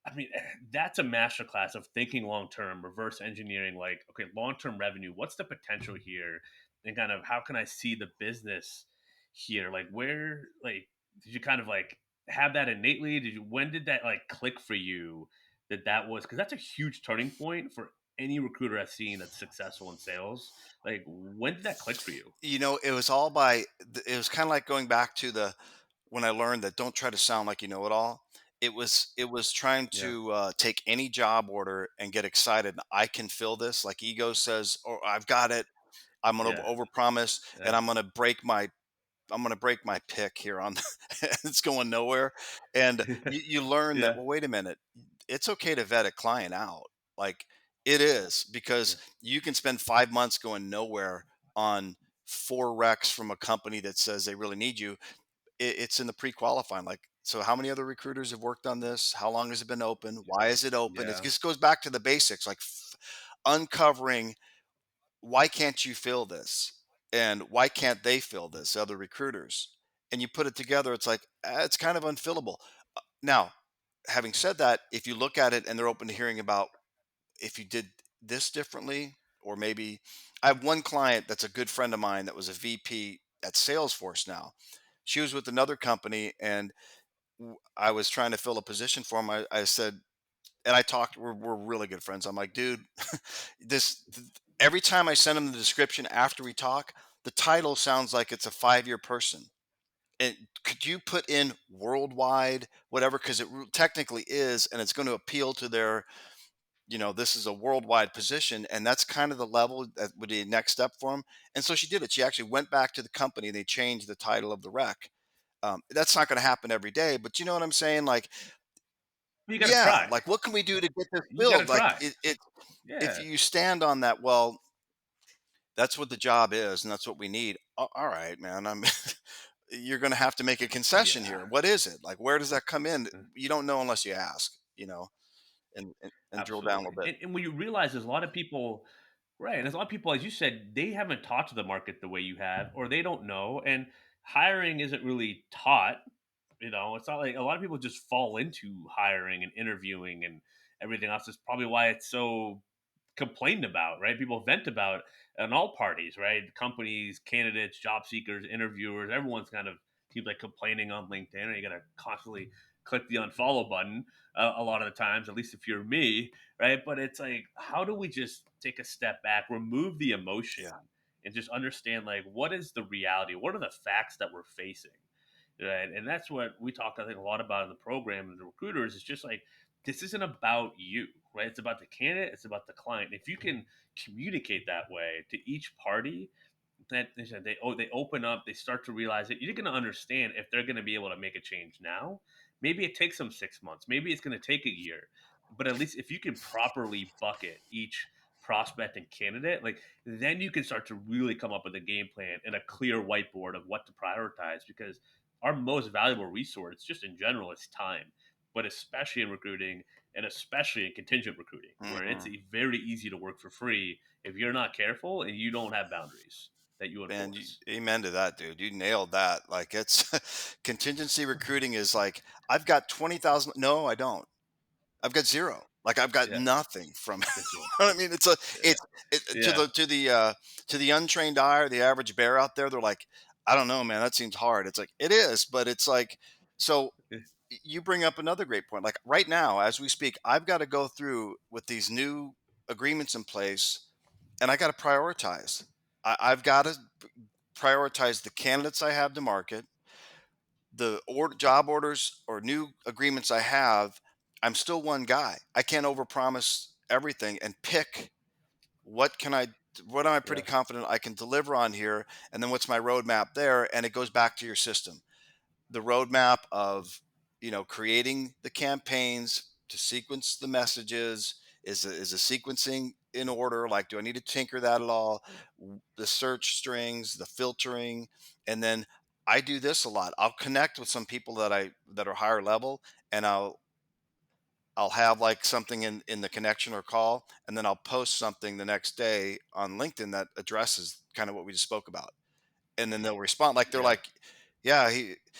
I mean, that's a masterclass of thinking long term, reverse engineering. Like, okay, long term revenue. What's the potential here, and kind of how can I see the business here? Like, where, like, did you kind of like have that innately? Did you? When did that like click for you? That was because that's a huge turning point for any recruiter I've seen that's successful in sales. Like, when did that click for you? It was all by, it was kind of like going back to the, when I learned that don't try to sound like you know it all. It was trying Yeah, to take any job order and get excited. I can fill this. Like, ego says, "Oh, I've got it. I'm going to yeah, overpromise, and yeah, I'm going to break my pick here on." It's going nowhere. And you learn that, yeah, well, wait a minute, it's okay to vet a client out. Like, it is, yeah, because you can spend 5 months going nowhere on four recs from a company that says they really need you. It's in the pre-qualifying. Like, So how many other recruiters have worked on this? How long has it been open? Why is it open? It Yeah. just goes back to the basics, like uncovering why can't you fill this? And why can't they fill this, other recruiters? And you put it together, it's like, it's kind of unfillable. Now, having said that, if you look at it and they're open to hearing about if you did this differently, or maybe I have one client that's a good friend of mine that was a VP at Salesforce now. She was with another company and I was trying to fill a position for him. I said, and I talked, we're really good friends. I'm like, dude, every time I send him the description after we talk, the title sounds like it's a 5-year person. And could you put in worldwide, whatever, because it technically is, and it's going to appeal to their, this is a worldwide position, and that's kind of the level that would be the next step for them. And so she did it. She actually went back to the company and they changed the title of the rec. That's not going to happen every day, but you know what I'm saying? Like, You got to yeah, try. like what can we do to get this You got to filled? Like try. if Yeah. you stand on that, well, that's what the job is, and that's what we need. All right, man. You're going to have to make a concession Yeah. here. What is it? Like, where does that come in? You don't know unless you ask, and drill down a little Absolutely. bit. And when you realize there's a lot of people, right? And there's a lot of people, as you said, they haven't taught to the market the way you have, or they don't know. And hiring isn't really taught. It's not like a lot of people just fall into hiring and interviewing and everything else. That's probably why it's so complained about, right? People vent about on all parties, right? Companies, candidates, job seekers, interviewers, everyone's kind of seems like complaining on LinkedIn, and you got to constantly click the unfollow button a lot of the times, at least if you're me, right? But it's like, how do we just take a step back, remove the emotion, Yeah, and just understand like what is the reality? What are the facts that we're facing? Right. And that's what we talk, I think, a lot about in the program and the recruiters. It's just like, this isn't about you, right? It's about the candidate, it's about the client. If you can communicate that way to each party, that they open up, they start to realize that you're going to understand if they're going to be able to make a change now. Maybe it takes them 6 months, maybe it's going to take a year, but at least if you can properly bucket each prospect and candidate, like then you can start to really come up with a game plan and a clear whiteboard of what to prioritize, because our most valuable resource just in general is time, but especially in recruiting and especially in contingent recruiting, where it's hmm very easy to work for free if you're not careful and you don't have boundaries that you man. enforce. Amen to that, dude. You nailed that. Like it's contingency recruiting is like I've got 20,000. No, I don't. I've got zero. Like I've got Yeah, nothing from. that's right. I mean, Yeah, it's to yeah, the untrained eye or the average bear out there. They're like, I don't know, man. That seems hard. It's like it is, but it's like so. You bring up another great point. Like right now, as we speak, I've got to go through with these new agreements in place, and I got to prioritize. I've got to prioritize the candidates I have to market, the job orders or new agreements I have. I'm still one guy. I can't overpromise everything and pick what can I what am I pretty yeah, confident I can deliver on here, and then what's my roadmap there, and it goes back to your system, the roadmap of creating the campaigns to sequence the messages. Is a sequencing in order? Like, do I need to tinker that at all? The search strings, the filtering, and then I do this a lot. I'll connect with some people that are higher level, and I'll have like something in the connection or call, and then I'll post something the next day on LinkedIn that addresses kind of what we just spoke about, and then they'll respond like they're yeah, like, yeah,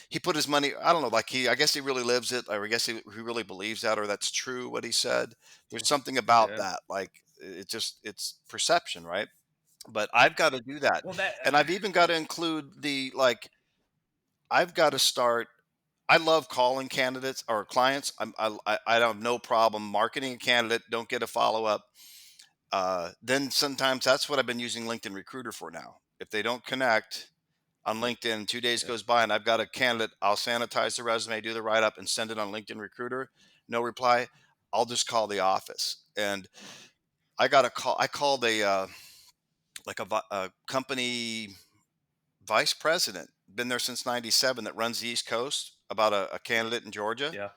he put his money, I don't know, like I guess he really lives it, or I guess he really believes that, or that's true what he said. There's something about yeah. that, like it's perception, right? But I've got to do that, Well, that and I've even got to include the like I've got to start. I love calling candidates or clients. I don't have no problem marketing a candidate, don't get a follow-up. Then sometimes that's what I've been using LinkedIn Recruiter for now. If they don't connect on LinkedIn, 2 days yeah, goes by and I've got a candidate, I'll sanitize the resume, do the write up, and send it on LinkedIn Recruiter. No reply. I'll just call the office. And I got a call. I called a company vice president, been there since '97, that runs the East Coast, about a candidate in Georgia. yeah,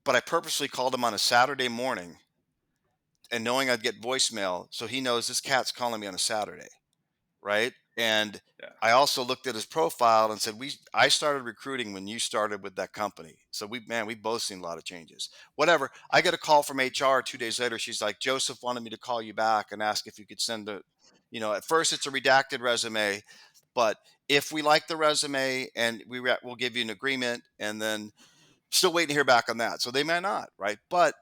But I purposely called him on a Saturday morning, and knowing I'd get voicemail, so he knows this cat's calling me on a Saturday, right? And Yeah. I also looked at his profile and said, I started recruiting when you started with that company. So we both seen a lot of changes. Whatever. I get a call from HR 2 days later. She's like, Joseph wanted me to call you back and ask if you could send at first it's a redacted resume, but if we like the resume and we'll give you an agreement, and then still waiting to hear back on that. So they may not, right? But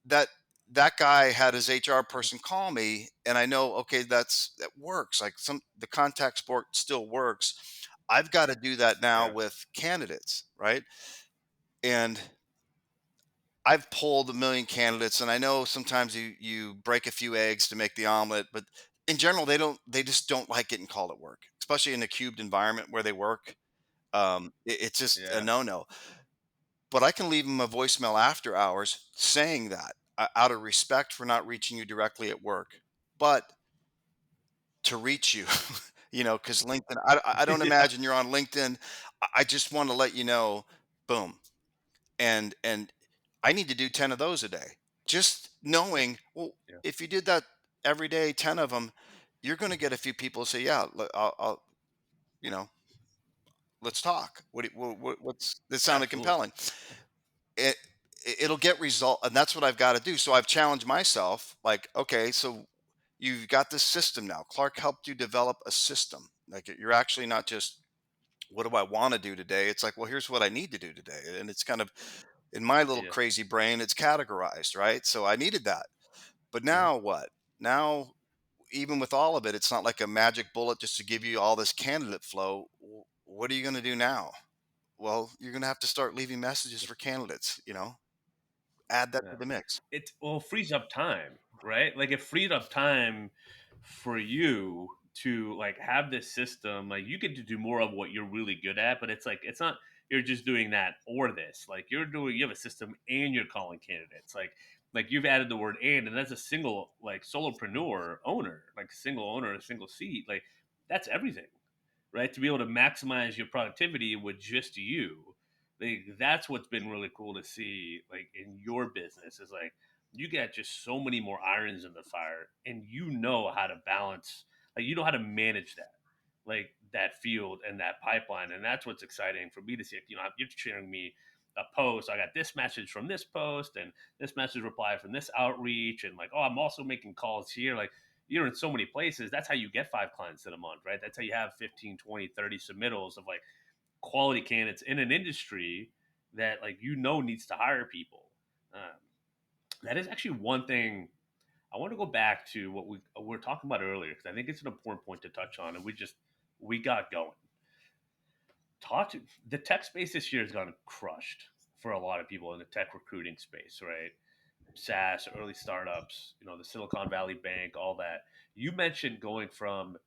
that that guy had his HR person call me, and I know, okay, that works. Like the contact sport still works. I've got to do that now Yeah. with candidates, right? And I've polled a million candidates, and I know sometimes you break a few eggs to make the omelet, but in general, they just don't like getting called at work, especially in a cubed environment where they work. It's just a Yeah. no-no. But I can leave them a voicemail after hours saying that, out of respect for not reaching you directly at work, but to reach you, because LinkedIn, I don't Yeah. imagine you're on LinkedIn. I just want to let you know, boom. And I need to do 10 of those a day. Just knowing, well, Yeah. if you did that every day, 10 of them, you're going to get a few people say, yeah, you know, let's talk. What's this sounded Absolutely. compelling. it it'll get result, and that's what I've got to do. So I've challenged myself, like, okay, so you've got this system now. Clark helped you develop a system. Like, you're actually not just, what do I want to do today? It's like, well, here's what I need to do today. And it's kind of, in my little Yeah. crazy brain, it's categorized, right? So I needed that. But Yeah. now what? Now, even with all of it, it's not like a magic bullet just to give you all this candidate flow. What are you going to do now? Well, you're going to have to start leaving messages for candidates, add that to Yeah. the mix. It well frees up time, right? Like it freed up time for you to like have this system. Like you get to do more of what you're really good at, but it's like it's not you're just doing that or this. Like you have a system and you're calling candidates. Like you've added the word and that's a single like solopreneur owner, like single owner, a single seat. Like that's everything, right? To be able to maximize your productivity with just you. Like that's what's been really cool to see, like in your business, is like you got just so many more irons in the fire, and you know how to balance, like you know how to manage that, like that field and that pipeline, and that's what's exciting for me to see. You're sharing me a post. I got this message from this post, and this message reply from this outreach, and like, oh, I'm also making calls here. Like you're in so many places. That's how you get 5 clients in a month, right? That's how you have 15, 20, 30 submittals of like quality candidates in an industry that like needs to hire people. Um, that is actually one thing I want to go back to what we were talking about earlier because I think it's an important point to touch on, and we got going. The tech space this year has gotten crushed for a lot of people in the tech recruiting space, right? SaaS, early startups, the Silicon Valley Bank, all that. You mentioned going from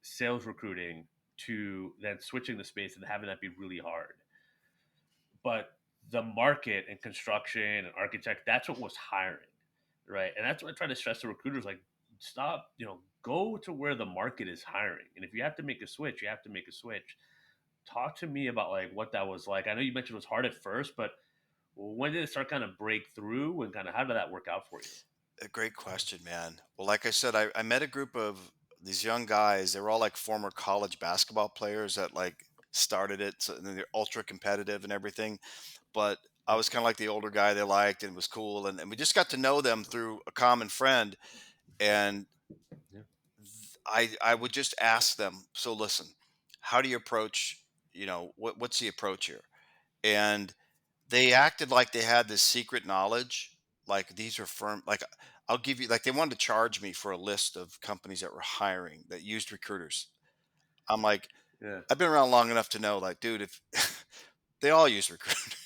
sales recruiting to then switching the space and having that be really hard. But the market and construction and architect, that's what was hiring, right? And that's what I try to stress to recruiters like, stop, go to where the market is hiring. And if you have to make a switch, you have to make a switch. Talk to me about like what that was like. I know you mentioned it was hard at first, but when did it start kind of break through and kind of how did that work out for you? A great question, man. Well, like I said, I met a group of these young guys. They were all like former college basketball players that like started it. So they're ultra competitive and everything. But I Yeah. was kind of like the older guy they liked, and it was cool. And we just got to know them through a common friend. And Yeah. I would just ask them, so listen, how do you approach, what's the approach here? And they acted like they had this secret knowledge. Like, these are firm, like, I'll give you, like, they wanted to charge me for a list of companies that were hiring that used recruiters. I'm like, Yeah. I've been around long enough to know, like, dude, if they all use recruiters,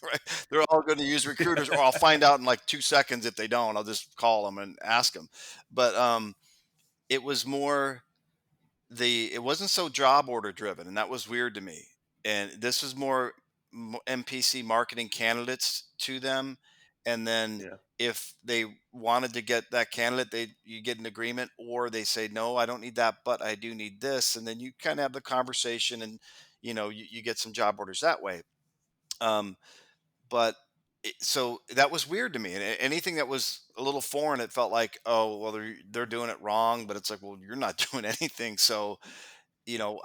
right? They're all going to use recruiters, or I'll find out in like 2 seconds. If they don't, I'll just call them and ask them. But it was more, it wasn't so job order driven, and that was weird to me. And this was more MPC, marketing candidates to them, and then Yeah. if they wanted to get that candidate, you get an agreement, or they say, no, I don't need that, but I do need this, and then you kind of have the conversation, and you get some job orders that way. um, but So that was weird to me, and anything that was a little foreign, it felt like, oh well, they're doing it wrong. But it's like, well, you're not doing anything. So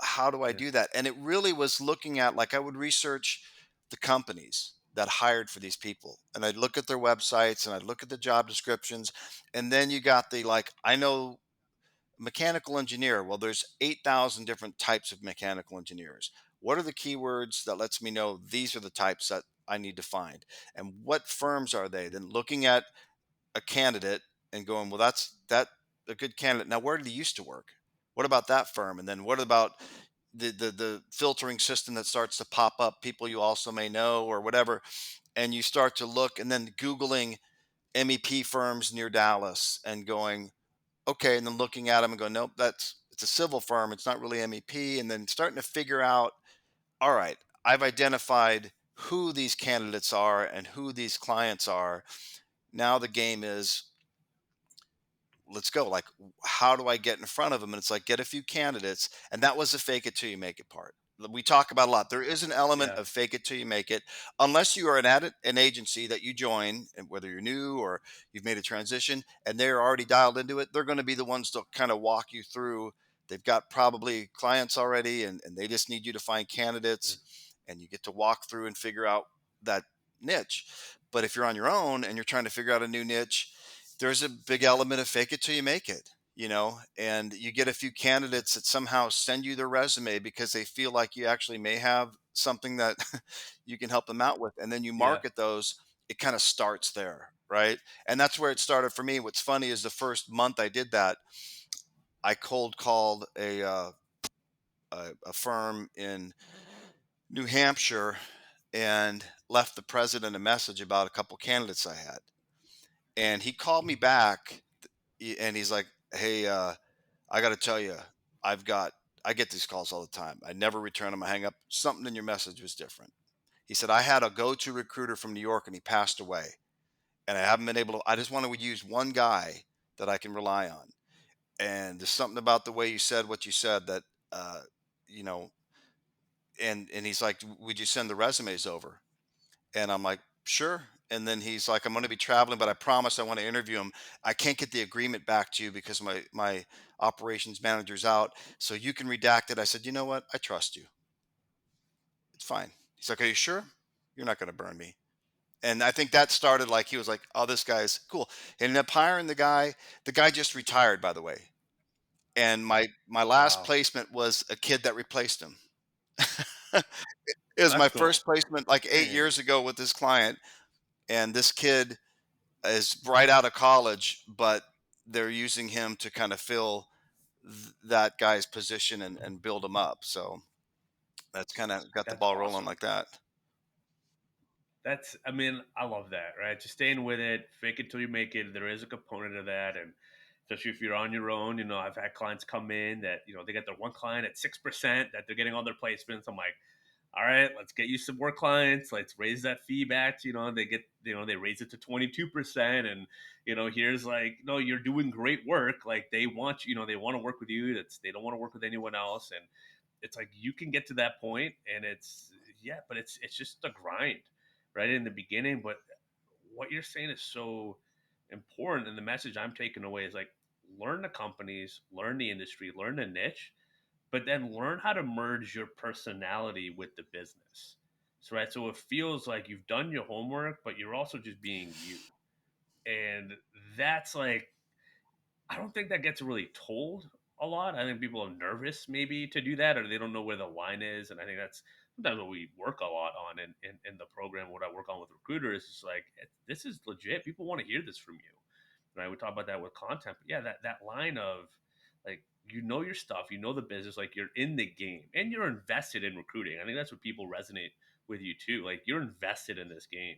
how do I Yeah. do that? And it really was looking at, like, I would research the companies that hired for these people, and I'd look at their websites and I'd look at the job descriptions. And then you got the, like, I know mechanical engineer. Well, there's 8,000 different types of mechanical engineers. What are the keywords that lets me know these are the types that I need to find? And what firms are they? Then looking at a candidate and going, well, that a good candidate. Now, where did he used to work? What about that firm? And then what about the filtering system that starts to pop up people you also may know or whatever? And you start to look, and then Googling MEP firms near Dallas and going, okay, and then looking at them and going, nope, it's a civil firm. It's not really MEP. And then starting to figure out, all right, I've identified who these candidates are and who these clients are. Now the game is, let's go. Like, how do I get in front of them? And it's like, get a few candidates. And that was the fake it till you make it part. We talk about a lot. There is an element Yeah. of fake it till you make it, unless you are an agency that you join, and whether you're new or you've made a transition and they're already dialed into it, they're going to be the ones to kind of walk you through. They've got probably clients already, and they just need you to find Yeah. candidates, and you get to walk through and figure out that niche. But if you're on your own and you're trying to figure out a new niche, there's a big element of fake it till you make it, and you get a few candidates that somehow send you their resume because they feel like you actually may have something that you can help them out with. And then you Yeah. market those. It kind of starts there, right? And that's where it started for me. What's funny is the first month I did that, I cold called a firm in New Hampshire and left the president a message about a couple candidates I had. And he called me back, and he's like, "Hey, I got to tell you, I've got I get these calls all the time. I never return them. I hang up. Something in your message was different." He said, "I had a go-to recruiter from New York, and he passed away, and I haven't been able to. I just want to use one guy that I can rely on. And there's something about the way you said what you said that, uh, you know." And he's like, "Would you send the resumes over?" And I'm like, sure. And then he's like, I'm going to be traveling, but I promise I want to interview him. I can't get the agreement back to you because my operations manager's out. So you can redact it. I said, you know what? I trust you. It's fine. He's like, are you sure? You're not going to burn me. And I think that started, like, he was like, oh, this guy's cool. Ended up hiring the guy. The guy just retired, by the way. And my last Wow. placement was a kid that replaced him. It was my That's first cool. placement like 8 Man. years ago with this client. And this kid is right out of college, but they're using him to kind of fill that guy's position and build him up. So that's kind of got the That's ball rolling awesome. like that. I mean, I love that, right? Just staying with it, fake it till you make it. There is a component of that. And especially if you're on your own, I've had clients come in that, they get their one client at 6% that they're getting all their placements. I'm like, all right, let's get you some more clients. Let's raise that fee back. They get, they raise it to 22%. And, here's like, no, you're doing great work. Like they want you, they want to work with you. They don't want to work with anyone else. And it's like you can get to that point and yeah, but it's just a grind right in the beginning. But what you're saying is so important. And the message I'm taking away is like, learn the companies, learn the industry, learn the niche, but then learn how to merge your personality with the business. So, right. So it feels like you've done your homework, but you're also just being you. And that's like, I don't think that gets really told a lot. I think people are nervous maybe to do that, or they don't know where the line is. And I think that's sometimes what we work a lot on in the program. What I work on with recruiters is like, this is legit. People want to hear this from you. Right? We talk about that with content. But yeah, that line of like, your stuff, the business, like you're in the game and you're invested in recruiting. I think that's what people resonate with you too. Like you're invested in this game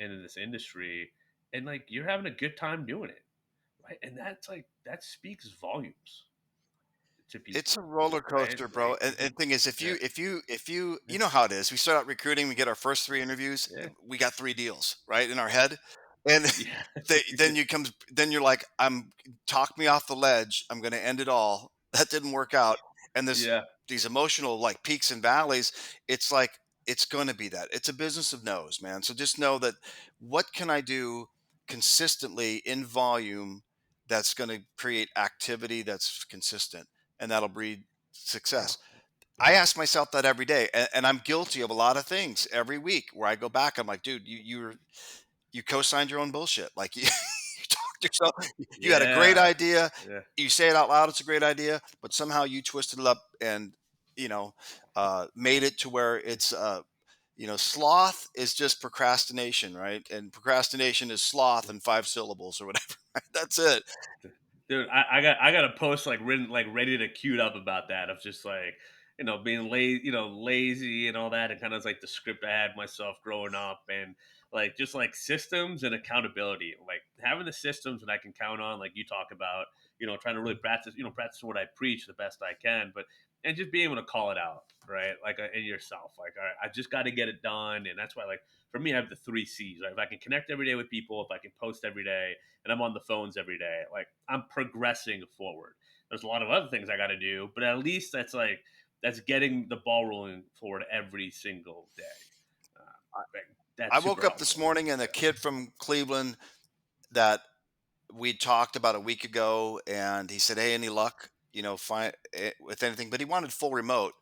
and in this industry, and like you're having a good time doing it, right? And that's like that speaks volumes to It's people, a roller right? coaster, bro. Like, And thing is, if yeah, you if you if you yeah, you know how it is, we start out recruiting, we get our first three interviews, yeah, we got three deals right in our head, and yeah, then you're like, I'm talk me off the ledge. I'm going to end it all. That didn't work out, and yeah, these emotional, like, peaks and valleys. It's like, it's going to be that. It's a business of no's, man. So just know that what can I do consistently in volume that's going to create activity that's consistent, and that'll breed Yeah. success. I ask myself that every day, and I'm guilty of a lot of things every week where I go back. I'm like, dude, you co-signed your own bullshit. Like you talked yourself. You had a great Yeah. idea. Yeah. You say it out loud. It's a great idea, but somehow you twisted it up and you know made it to where it's sloth is just procrastination, right? And procrastination is sloth in 5 syllables or whatever. Right? That's it. Dude, I got a post like written like ready to queued up about that of just like being lazy, lazy and all that, and kind of like the script I had myself growing up, and like just like systems and accountability, like having the systems that I can count on, like you talk about, trying to really practice, practice what I preach the best I can, but and just being able to call it out, right? Like in yourself, like all right, I just got to get it done, and that's why like for me, I have the three C's. Right? If I can connect every day with people, if I can post every day, and I'm on the phones every day. Like I'm progressing forward. There's a lot of other things I got to do, but at least that's getting the ball rolling forward every single day. Like, I that's woke super up this helpful. morning and a kid from Cleveland that we talked about a week ago, and he said, "Hey, any luck? With anything?" But he wanted full remote.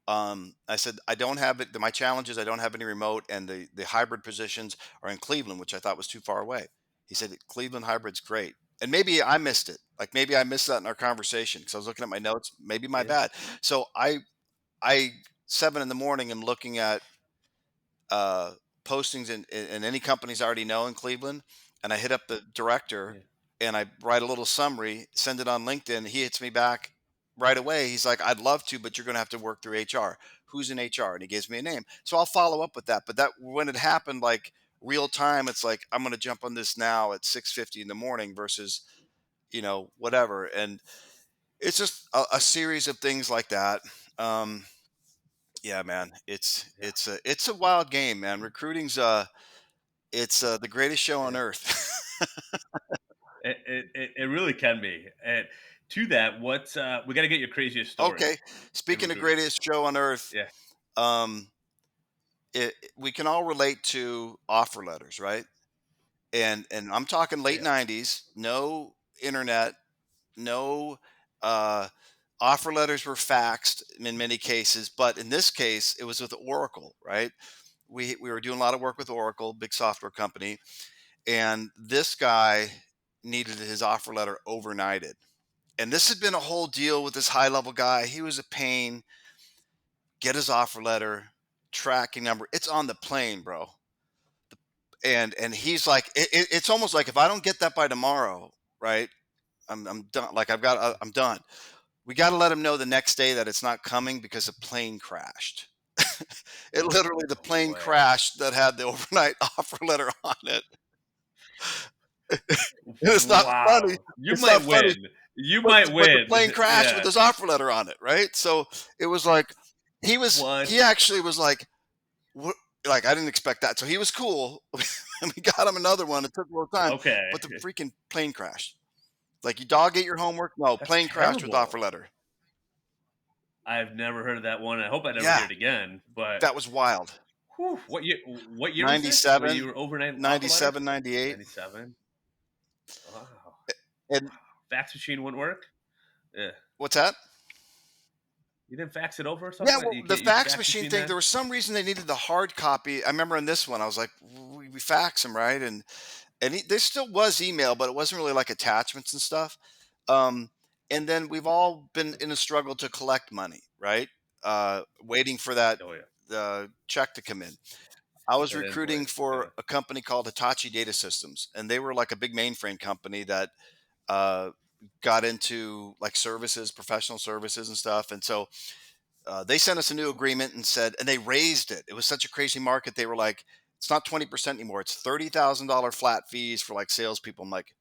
I said, "I don't have it. My challenge is I don't have any remote, and the hybrid positions are in Cleveland, which I thought was too far away." He said, "Cleveland hybrid's great." And maybe I missed it. Like maybe I missed that in our conversation because I was looking at my notes. Maybe my Yeah, bad. So I 7 in the morning am looking at uh, postings in any companies I already know in Cleveland, and I hit up the director yeah, and I write a little summary, send it on LinkedIn. He hits me back right away. He's like, "I'd love to, but you're going to have to work through HR. Who's in HR?" And he gives me a name. So I'll follow up with that. But that when it happened, like real time, it's like I'm going to jump on this now at 6:50 in the morning versus whatever. And it's just a series of things like that. Um, yeah, man, it's yeah, it's a it's a wild game, man. Recruiting's it's the greatest show on yeah. earth. It really can be. And to that, what we got to get your craziest story Okay, in speaking of recruiting. greatest show on earth, Yeah, um, we can all relate to offer letters, right? And I'm talking late yeah, '90s, no internet, no uh, offer letters were faxed in many cases, but in this case, it was with Oracle, right? We were doing a lot of work with Oracle, big software company, and this guy needed his offer letter overnighted. And this had been a whole deal with this high level guy. He was a pain. Get his offer letter, tracking number. It's on the plane, bro. And he's like, it's almost like if I don't get that by tomorrow, right? I'm done. Like I'm done. We got to let him know the next day that it's not coming because the plane crashed. It literally the no plane way. crashed that had the overnight offer letter on it. And it's not funny. Wow, you It's not might funny. win. You But might the win. plane crashed with Yeah. his offer letter on it, right? So it was like he What? actually was like, "What?" Like I didn't expect that. So he was cool, and we got him another one. It took a little time, Okay. but the freaking plane crashed. Like you dog ate your homework. No, That's plane crashed with offer terrible. letter. I've never heard of that one. I hope I never hear Yeah, it again. But that was wild. whew, what year was this? Where 97, you were overnight offer letters? 97, 98. 97. Wow. Wow. And Fax machine wouldn't work? Yeah. what's that? You didn't fax it over or Yeah, something? well, You the can't use fax fax machine machine thing, then? there was some reason they needed the hard copy. I remember on this one, I was like, we fax them, right? And there still was email, but it wasn't really like attachments and stuff. Um, and then we've all been in a struggle to collect money, right? Waiting for that Oh yeah. check to come in. I was That recruiting invoice. for Yeah. a company called Hitachi Data Systems, and they were like a big mainframe company that uh, got into like services, professional services, and stuff. And so they sent us a new agreement and said, and they raised it. It was such a crazy market. They were like, it's not 20% anymore. It's $30,000 flat fees for like salespeople. I'm like,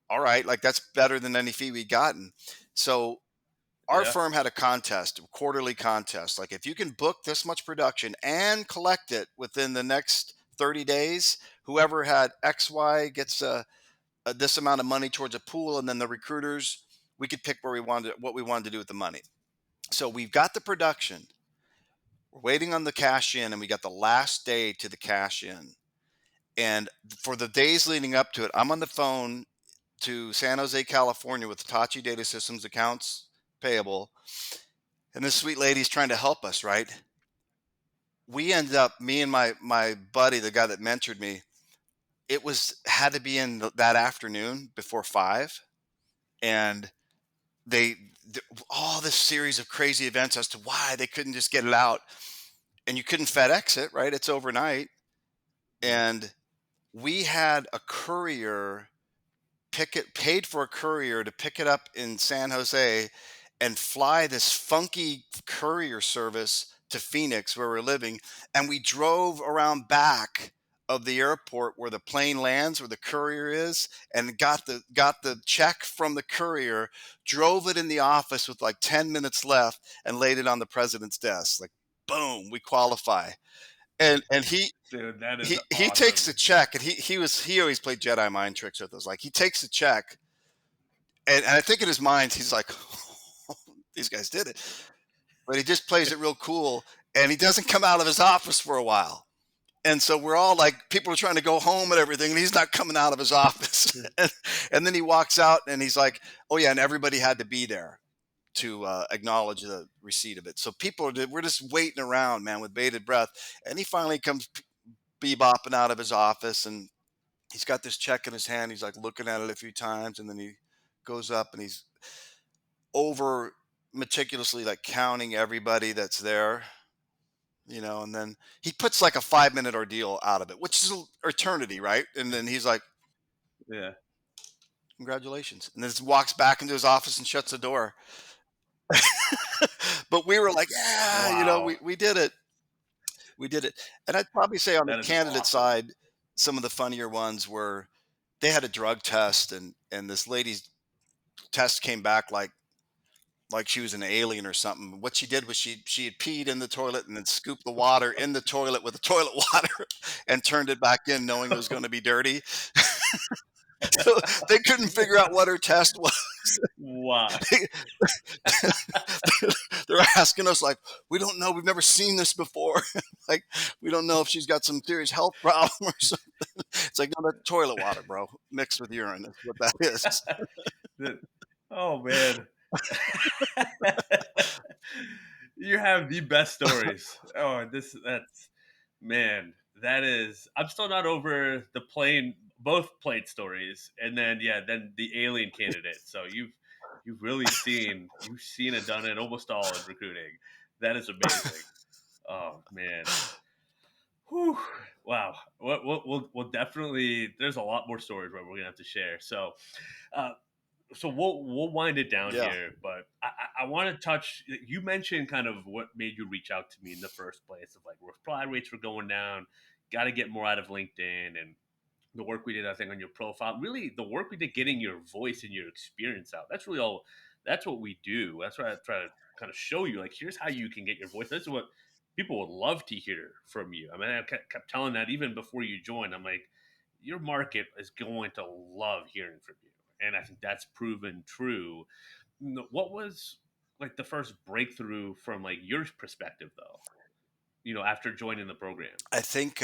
all right, like that's better than any fee we'd gotten. So our Yeah. firm had a contest, a quarterly contest. Like if you can book this much production and collect it within the next 30 days, whoever had XY gets this amount of money towards a pool, and then the recruiters, we could pick where we wanted what we wanted to do with the money. So we've got the production. We're waiting on the cash in, and we got the last day to the cash in. And for the days leading up to it, I'm on the phone to San Jose, California with Hitachi Data Systems accounts payable. And this sweet lady's trying to help us, right? We ended up, me and my buddy, the guy that mentored me, it was had to be in that afternoon before 5. And they all this series of crazy events as to why they couldn't just get it out. And you couldn't FedEx it, right? It's overnight. Yeah. And we had a courier paid for a courier to pick it up in San Jose and fly this funky courier service to Phoenix where we're living. And we drove around back of the airport where the plane lands, where the courier is, and got the check from the courier, drove it in the office with like 10 minutes left, and laid it on the president's desk. Like, boom, we qualify. And Dude, that is he takes the awesome. check, and he always played Jedi mind tricks with us. Like, he takes the check, and I think in his mind he's like, these guys did it, but he just plays it real cool, and he doesn't come out of his office for a while. And so we're all like, people are trying to go home and everything, and he's not coming out of his office. And then he walks out, and he's like, oh yeah, and everybody had to be there to acknowledge the receipt of it. So we're just waiting around, man, with bated breath. And he finally comes bebopping out of his office, and he's got this check in his hand. He's like looking at it a few times, and then he goes up and he's over meticulously like counting everybody that's there, and then he puts like a 5-minute ordeal out of it, which is eternity, right? And then he's like, Yeah, congratulations, and then just walks back into his office and shuts the door. But we were like, yeah, wow, we did it. We did it. And I'd probably say on the that is candidate awesome. side, some of the funnier ones were they had a drug test, and this lady's test came back like she was an alien or something. What she did was she had peed in the toilet and then scooped the water in the toilet with the toilet water and turned it back in, knowing it was going to be dirty. So they couldn't figure out what her test was. Wow. They're asking us like, we don't know, we've never seen this before. Like, we don't know if she's got some serious health problem or something. It's like, no, that's toilet water, bro, mixed with urine. That's what that is. The- oh man. You have the best stories. Oh, that's man, that is I'm still not over the plane both plane stories and then yeah, then the alien candidate. So you've really seen and done it almost all in recruiting. That is amazing. Oh man. Whew. Wow. We'll definitely there's a lot more stories where we're gonna have to share. Uh so we'll wind it down Yeah. here, but I want to touch. You mentioned kind of what made you reach out to me in the first place, of like reply rates were going down, got to get more out of LinkedIn, and the work we did, I think, on your profile, really the work we did getting your voice and your experience out. That's really all. That's what we do. That's what I try to kind of show you. Like, here's how you can get your voice. This is what people would love to hear from you. I mean, I kept telling that even before you joined. I'm like, your market is going to love hearing from you, and I think that's proven true. What was like the first breakthrough from like your perspective, though? After joining the program. I think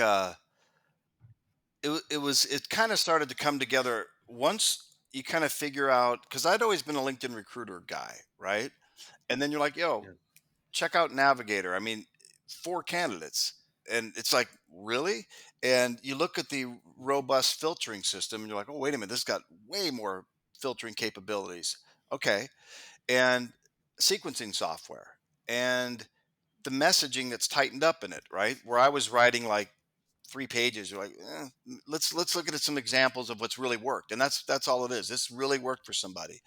it kind of started to come together once you kind of figure out, because I'd always been a LinkedIn recruiter guy, right? And then you're like, yo, Yeah. check out Navigator. I mean, 4 candidates. And it's like, really? And you look at the robust filtering system and you're like, oh, wait a minute, this has got way more filtering capabilities. Okay. And sequencing software and the messaging that's tightened up in it, right? Where I was writing like 3 pages, you're like, let's look at some examples of what's really worked. And that's all it is. This really worked for somebody.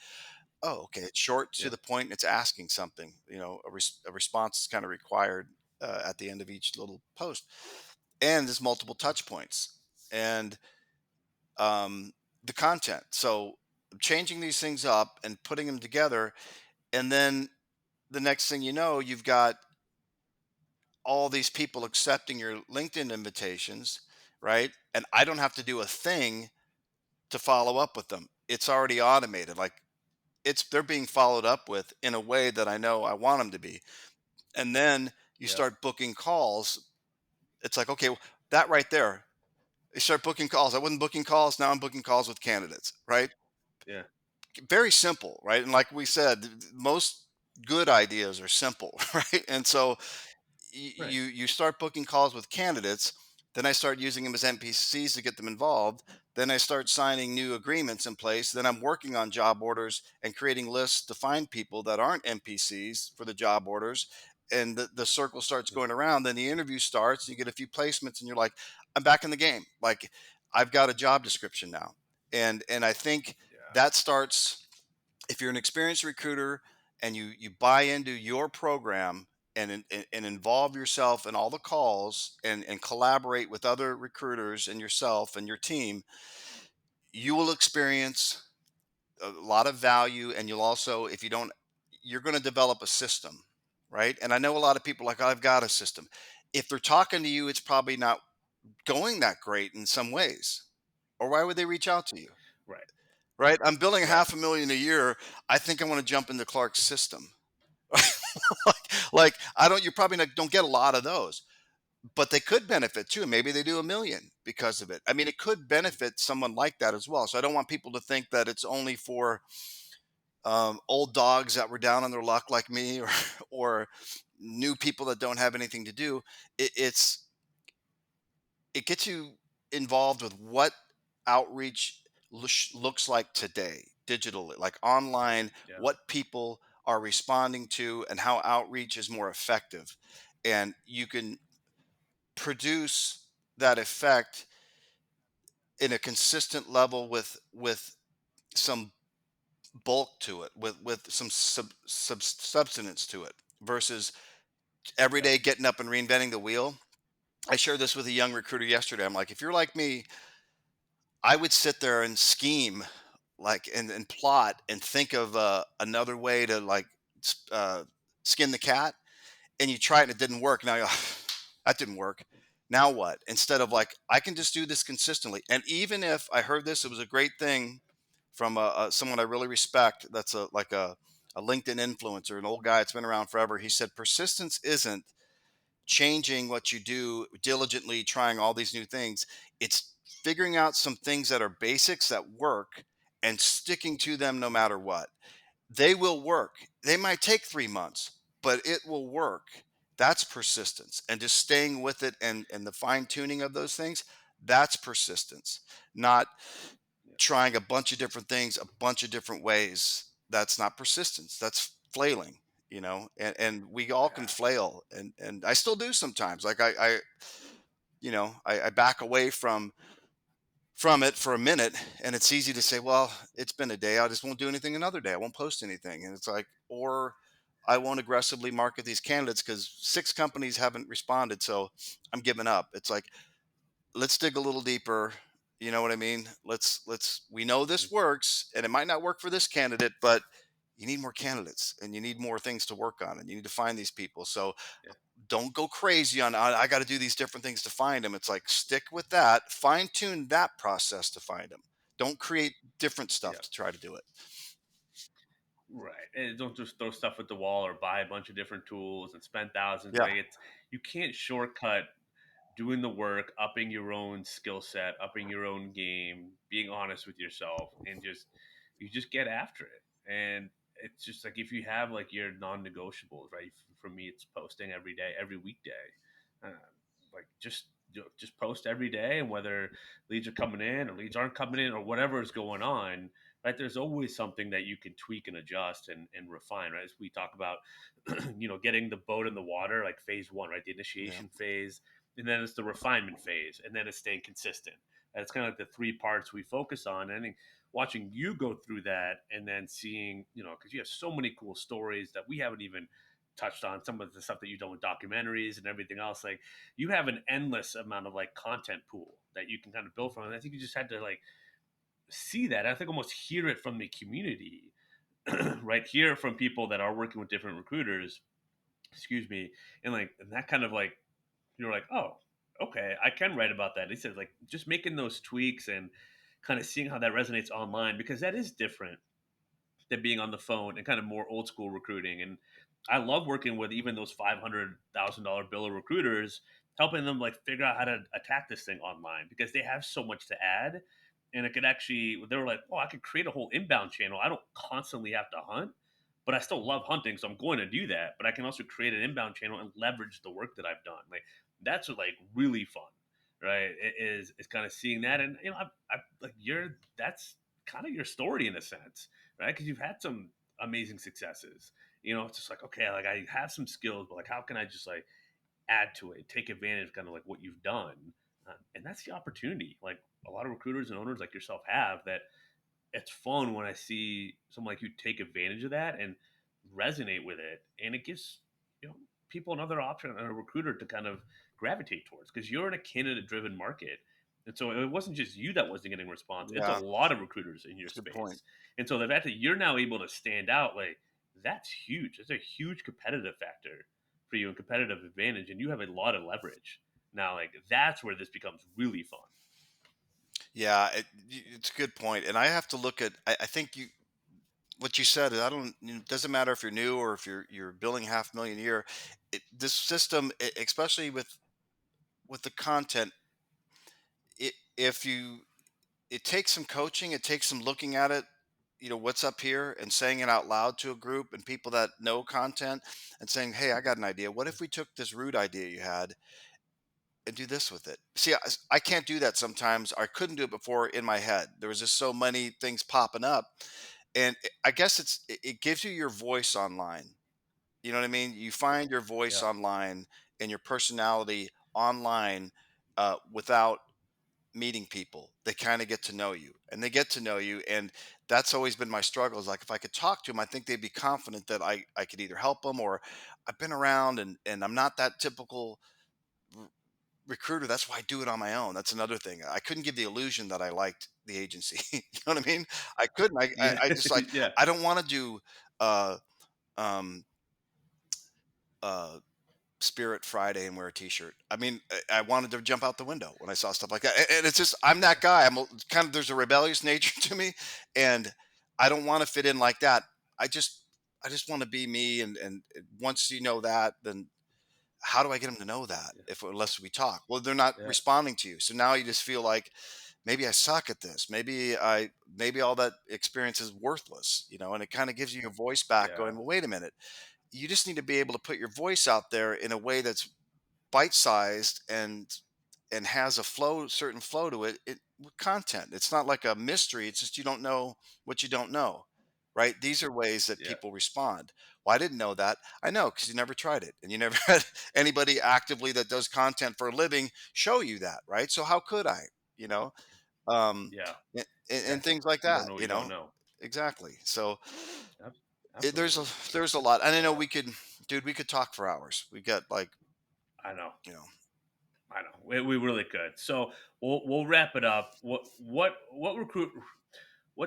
Oh, okay. It's short, to Yeah. the point, and it's asking something. A response is kind of required at the end of each little post, and there's multiple touch points, and um, the content. So changing these things up and putting them together, and then the next thing you know, you've got all these people accepting your LinkedIn invitations, right? And I don't have to do a thing to follow up with them. It's already automated. Like, they're being followed up with in a way that I know I want them to be. And then You Yep. start booking calls. It's like, okay, that right there. You start booking calls. I wasn't booking calls. Now I'm booking calls with candidates, right? Yeah. Very simple, right? And like we said, most good ideas are simple, right? And so Right. you start booking calls with candidates. Then I start using them as npcs to get them involved. Then I start signing new agreements in place. Then I'm working on job orders and creating lists to find people that aren't npcs for the job orders. And the circle starts Mm. going around. Then the interview starts, you get a few placements, and you're like, I'm back in the game. Like, I've got a job description now. And I think Yeah. that starts, if you're an experienced recruiter and you buy into your program and involve yourself in all the calls and collaborate with other recruiters and yourself and your team, you will experience a lot of value. And you'll also, if you don't, you're going to develop a system, right? And I know a lot of people like, I've got a system. If they're talking to you, it's probably not going that great in some ways, or why would they reach out to you? Right. Right? I'm billing Right. 500,000 a year. I think I want to jump into Clark's system. Like, I don't. You probably don't get a lot of those, but they could benefit too. Maybe they do 1 million because of it. I mean, it could benefit someone like that as well. So I don't want people to think that it's only for old dogs that were down on their luck like me, or or new people that don't have anything to do. It's, it gets you involved with what outreach looks like today, digitally, like online, Yeah. what people are responding to, and how outreach is more effective. And you can produce that effect in a consistent level with some bulk to it, with some substance to it, versus every Yep. day getting up and reinventing the wheel. I shared this with a young recruiter yesterday. I'm like, if you're like me, I would sit there and scheme, like, and plot and think of another way to, like, skin the cat. And you try it and it didn't work. Now you're like, that didn't work. Now what? Instead of like, I can just do this consistently. And even if I heard this, it was a great thing from someone I really respect. That's a LinkedIn influencer, an old guy that's been around forever. He said, persistence isn't changing what you do diligently, trying all these new things. It's figuring out some things that are basics that work and sticking to them no matter what. They will work. They might take 3 months, but it will work. That's persistence. And just staying with it, and the fine tuning of those things, that's persistence. Not Yeah. trying a bunch of different things a bunch of different ways. That's not persistence. That's flailing, and we all can Yeah. flail, and I still do sometimes. Like, I back away from it for a minute, and it's easy to say, well, it's been a day, I just won't do anything another day, I won't post anything. And it's like, or I won't aggressively market these candidates because 6 companies haven't responded, so I'm giving up. It's like, let's dig a little deeper. You know what I mean? Let's we know Mm. this works, and it might not work for this candidate, but you need more candidates, and you need more things to work on, and you need to find these people. So Yeah. don't go crazy on, I got to do these different things to find them. It's like, stick with that, fine tune that process to find them. Don't create different stuff Yeah. to try to do it. Right. And don't just throw stuff at the wall or buy a bunch of different tools and spend thousands. Yeah, Like, it's, you can't shortcut doing the work, upping your own skill set, upping your own game, being honest with yourself, and just, you just get after it. And it's just like, if you have like your non-negotiables, right? For me, it's posting every day, every weekday. Uh, like, just post every day, and whether leads are coming in or leads aren't coming in or whatever is going on, right? There's always something that you can tweak and adjust and refine, right? As we talk about, getting the boat in the water, like phase one, right? The yeah, initiation phase, and then it's the refinement phase, and then it's staying consistent. And it's kind of like the three parts we focus on. And I think watching you go through that, and then seeing, because you have so many cool stories that we haven't even touched on, some of the stuff that you've done with documentaries and everything else. Like, you have an endless amount of like content pool that you can kind of build from. And I think you just had to like see that. I think almost hear it from the community, right? Hear from people that are working with different recruiters, excuse me, and that kind of like, you're like, oh, okay, I can write about that. He said, like, just making those tweaks and kind of seeing how that resonates online, because that is different than being on the phone and kind of more old school recruiting. And I love working with even those $500,000 bill recruiters, helping them like figure out how to attack this thing online because they have so much to add. And it could actually, they were like, oh, I could create a whole inbound channel. I don't constantly have to hunt, but I still love hunting. So I'm going to do that. But I can also create an inbound channel and leverage the work that I've done. Like that's what, like really fun, right? It is kind of seeing that. And, I like that's kind of your story in a sense, right? Because you've had some amazing successes. It's just like, okay, like I have some skills, but like, how can I just like add to it, take advantage of kind of like what you've done? And that's the opportunity. Like a lot of recruiters and owners like yourself have that. It's fun when I see someone like you take advantage of that and resonate with it, and it gives you know people another option and a recruiter to kind of gravitate towards because you're in a candidate-driven market, and so it wasn't just you that wasn't getting response. It's a Yeah, lot of recruiters in your that's a good point. space, and so the fact that you're now able to stand out, like that's huge. It's a huge competitive factor for you and competitive advantage, and you have a lot of leverage now. Like that's where this becomes really fun. Yeah, it's a good point, and I have to look at. I think you what you said. I don't. It doesn't matter if you're new or if you're billing 500,000 a year. This system, especially with the content, if you it takes some coaching, it takes some looking at it. What's up here and saying it out loud to a group and people that know content and saying, "Hey, I got an idea. What Yeah, if we took this root idea you had and do this with it?" See, I can't do that sometimes. I couldn't do it before in my head. There was just so many things popping up, and I guess it gives you your voice online. You know what I mean? You find your voice yeah, online and your personality online without meeting people. They kind of get to know you and they get to know you. And that's always been my struggle is like, if I could talk to them, I think they'd be confident that I could either help them or I've been around and I'm not that typical r- recruiter. That's why I do it on my own. That's another thing. I couldn't give the illusion that I liked the agency. You know what I mean? I couldn't, yeah, I just like, yeah, I don't want to do, uh, um, uh, Spirit Friday and wear a T-shirt. I mean, I wanted to jump out the window when I saw stuff like that, and it's just I'm that guy. Kind of there's a rebellious nature to me, and I don't want to fit in like that. I just I just want to be me, and once you know that, then how do I get them to know that yeah, if unless we talk? Well, they're not yeah, responding to you, so now you just feel like maybe I suck at this. Maybe all that experience is worthless, and it kind of gives you your voice back. yeah, Going, well, wait a minute, you just need to be able to put your voice out there in a way that's bite-sized and has a certain flow to it with content. It's not like a mystery. It's just you don't know what you don't know, right? These are ways that yeah, people respond. Well, I didn't know that. I know because you never tried it and you never had anybody actively that does content for a living show you that, right? So how could I, you know, um, yeah. and Exactly. things like You don't that, know what you don't know. exactly. So Ab- it, Absolutely. there's a lot, and I know Yeah, dude, we could talk for hours. We got like, I know. you know, I know. We really could. So we'll wrap it up. What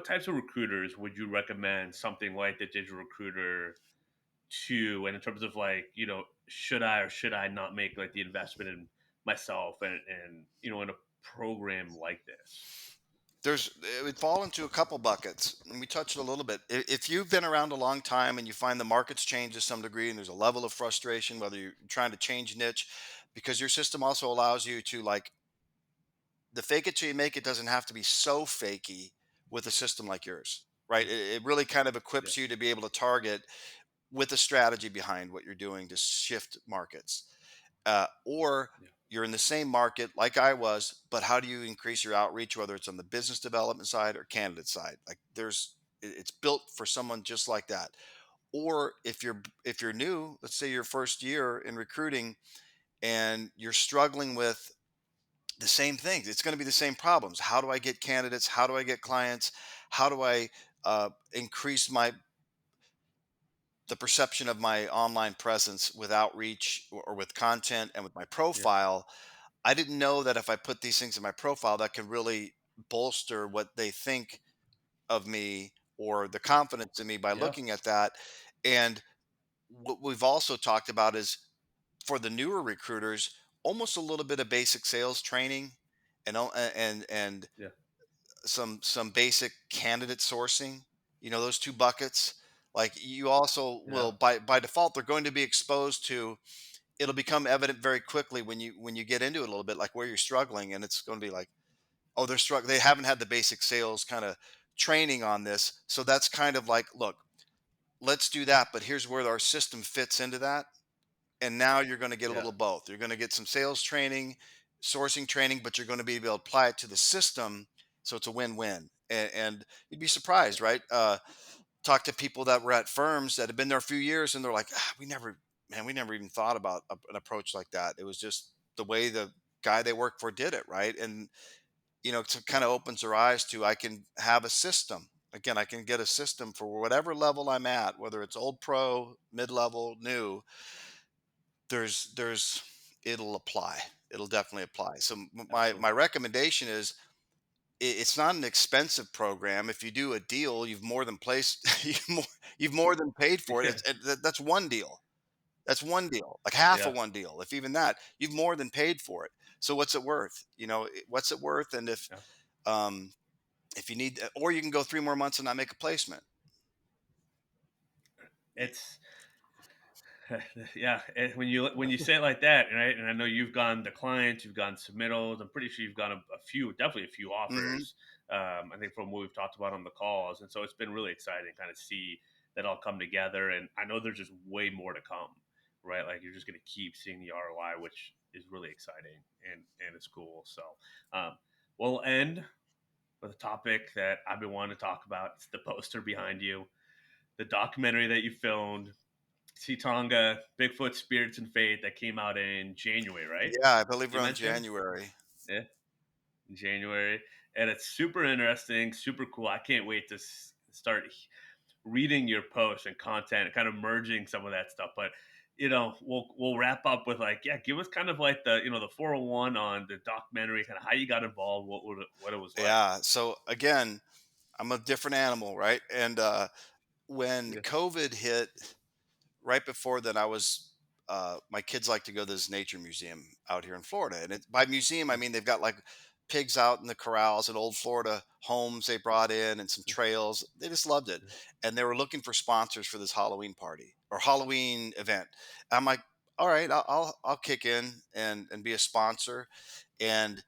types of recruiters would you recommend something like the digital recruiter to? And in terms of like, should I or should I not make like the investment in myself and in a program like this? it would fall into a couple buckets, and we touched a little bit. If you've been around a long time and you find the market's changed to some degree, and there's a level of frustration, whether you're trying to change niche, because your system also allows you to like the fake it till you make it doesn't have to be so fakey with a system like yours, right? Yeah. It really kind of Yeah. equips you to be able to target with a strategy behind what you're doing to shift markets. Or Yeah. you're in the same market like I was, but how do you increase your outreach, whether it's on the business development side or candidate side? Like it's built for someone just like that. Or if you're new, let's say your first year in recruiting and you're struggling with the same things, it's going to be the same problems. How do I get candidates? How do I get clients? How do I increase the perception of my online presence with outreach or with content and with my Yeah. profile? I didn't know that if I put these things in my profile, that could really bolster what they think of me or the confidence in me by Yeah. looking at that. And what we've also talked about is for the newer recruiters, almost a little bit of basic sales training and Yeah. some basic candidate sourcing. Those two buckets. Like you also Yeah. will by default, they're going to be exposed to, it'll become evident very quickly when you get into it a little bit, like where you're struggling, and it's going to be like, oh, they're struggling. They haven't had the basic sales kind of training on this. So that's kind of like, look, let's do that. But here's where our system fits into that. And now you're going to get a Yeah. little both. You're going to get some sales training, sourcing training, but you're going to be able to apply it to the system. So it's a win-win. And you'd be surprised, right? Talk to people that were at firms that have been there a few years, and they're like, we never, man, we never even thought about an approach like that. It was just the way the guy they worked for did it, right? And it kind of opens their eyes to, I can have a system. Again, I can get a system for whatever level I'm at, whether it's old pro, mid level, new. There's it'll apply. It'll definitely apply. So my Absolutely. recommendation is, it's not an expensive program. If you do a deal, you've more than placed, you've more than paid for it. Yeah. That's one deal. That's one deal, like half of Yeah. one deal. If even that, you've more than paid for it. So what's it worth? What's it worth? And Yeah. um, if you need, or you can go 3 more months and not make a placement. It's yeah. When you say it like that, right? And I know you've gone the clients, you've gone submittals. I'm pretty sure you've gone a few, definitely a few Hmm. offers. I think from what we've talked about on the calls, and so it's been really exciting, kind of see that all come together. And I know there's just way more to come, right? Like you're just going to keep seeing the ROI, which is really exciting and it's cool. So we'll end with a topic that I've been wanting to talk about. It's the poster behind you, the documentary that you filmed, Sea Tonga, Bigfoot, Spirits and Fate, that came out in January, right? Yeah, I believe You around mentioned? January. Yeah, in January. And it's super interesting, super cool. I can't wait to start reading your posts and content and kind of merging some of that stuff. But we'll wrap up with like, yeah, give us kind of like the 401 on the documentary, kind of how you got involved, what it was like. Yeah. So again, I'm a different animal, right? And when Yeah. COVID hit, right before that, I was, my kids like to go to this nature museum out here in Florida. And by museum, I mean they've got like pigs out in the corrals and old Florida homes they brought in and some trails. They just loved it. And they were looking for sponsors for this Halloween party or Halloween event. I'm like, all right, I'll kick in and be a sponsor. And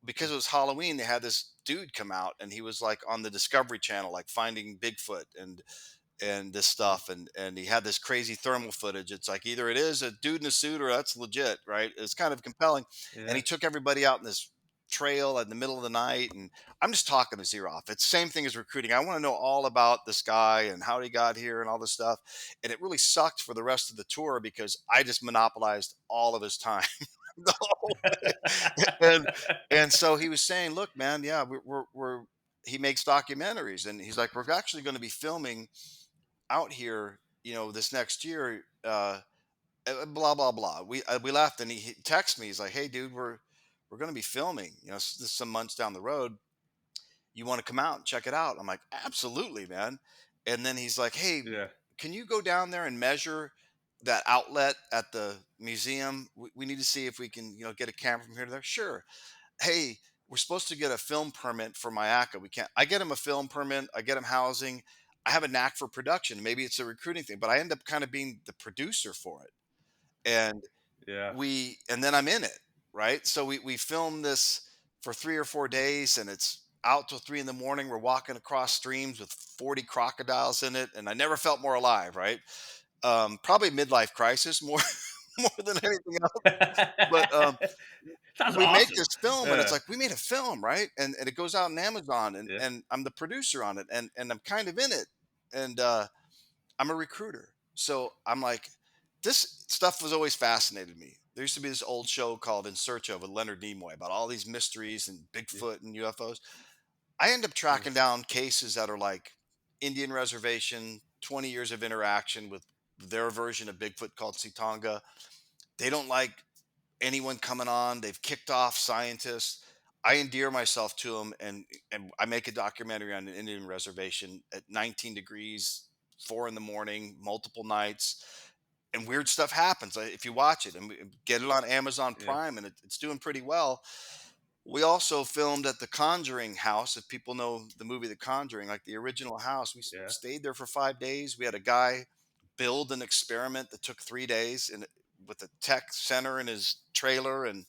because it was Halloween, they had this dude come out, and he was like on the Discovery Channel, like finding Bigfoot and this stuff, and he had this crazy thermal footage. It's like either it is a dude in a suit or that's legit, right? It's kind of compelling. And Yeah. he took everybody out in this trail in the middle of the night, and I'm just talking his ear off. It's the same thing as recruiting. I want to know all about this guy and how he got here and all this stuff. And it really sucked for the rest of the tour because I just monopolized all of his time. The whole and and so he was saying, look, man, yeah, he makes documentaries, and he's like, we're actually going to be filming out here, this next year, blah blah blah. We left, and he texted me. He's like, "Hey, dude, we're going to be filming. This some months down the road. You want to come out and check it out?" I'm like, "Absolutely, man." And then he's like, "Hey, Yeah. can you go down there and measure that outlet at the museum? We need to see if we can, get a camera from here to there." Sure. Hey, we're supposed to get a film permit for Mayaca. We can't. I get him a film permit. I get him housing. I have a knack for production. Maybe it's a recruiting thing, but I end up kind of being the producer for it. And Yeah. and then I'm in it, right? So we film this for 3 or 4 days, and it's out till 3 in the morning. We're walking across streams with 40 crocodiles in it, and I never felt more alive, right? Probably midlife crisis more more than anything else. But Sounds we make awesome. this film, and it's Yeah. like we made a film, right? And it goes out on Amazon, and Yeah. I'm the producer on it, and I'm kind of in it, and I'm a recruiter. So I'm like, this stuff was always fascinated me. There used to be this old show called In Search of with Leonard Nimoy about all these mysteries and Yeah. Bigfoot and UFOs. I end up Yeah. tracking down cases that are like Indian reservation, 20 years of interaction with their version of Bigfoot called Sitonga. They don't like anyone coming on. They've kicked off scientists. I endear myself to them, and I make a documentary on an Indian reservation at 19 degrees, 4 in the morning, multiple nights, and weird stuff happens. If you watch it and get it on Amazon Yeah. Prime, and it's doing pretty well. We also filmed at the Conjuring house. If people know the movie The Conjuring, like the original house, we Yeah. stayed there for 5 days. We had a guy build an experiment that took 3 days with a tech center in his trailer. And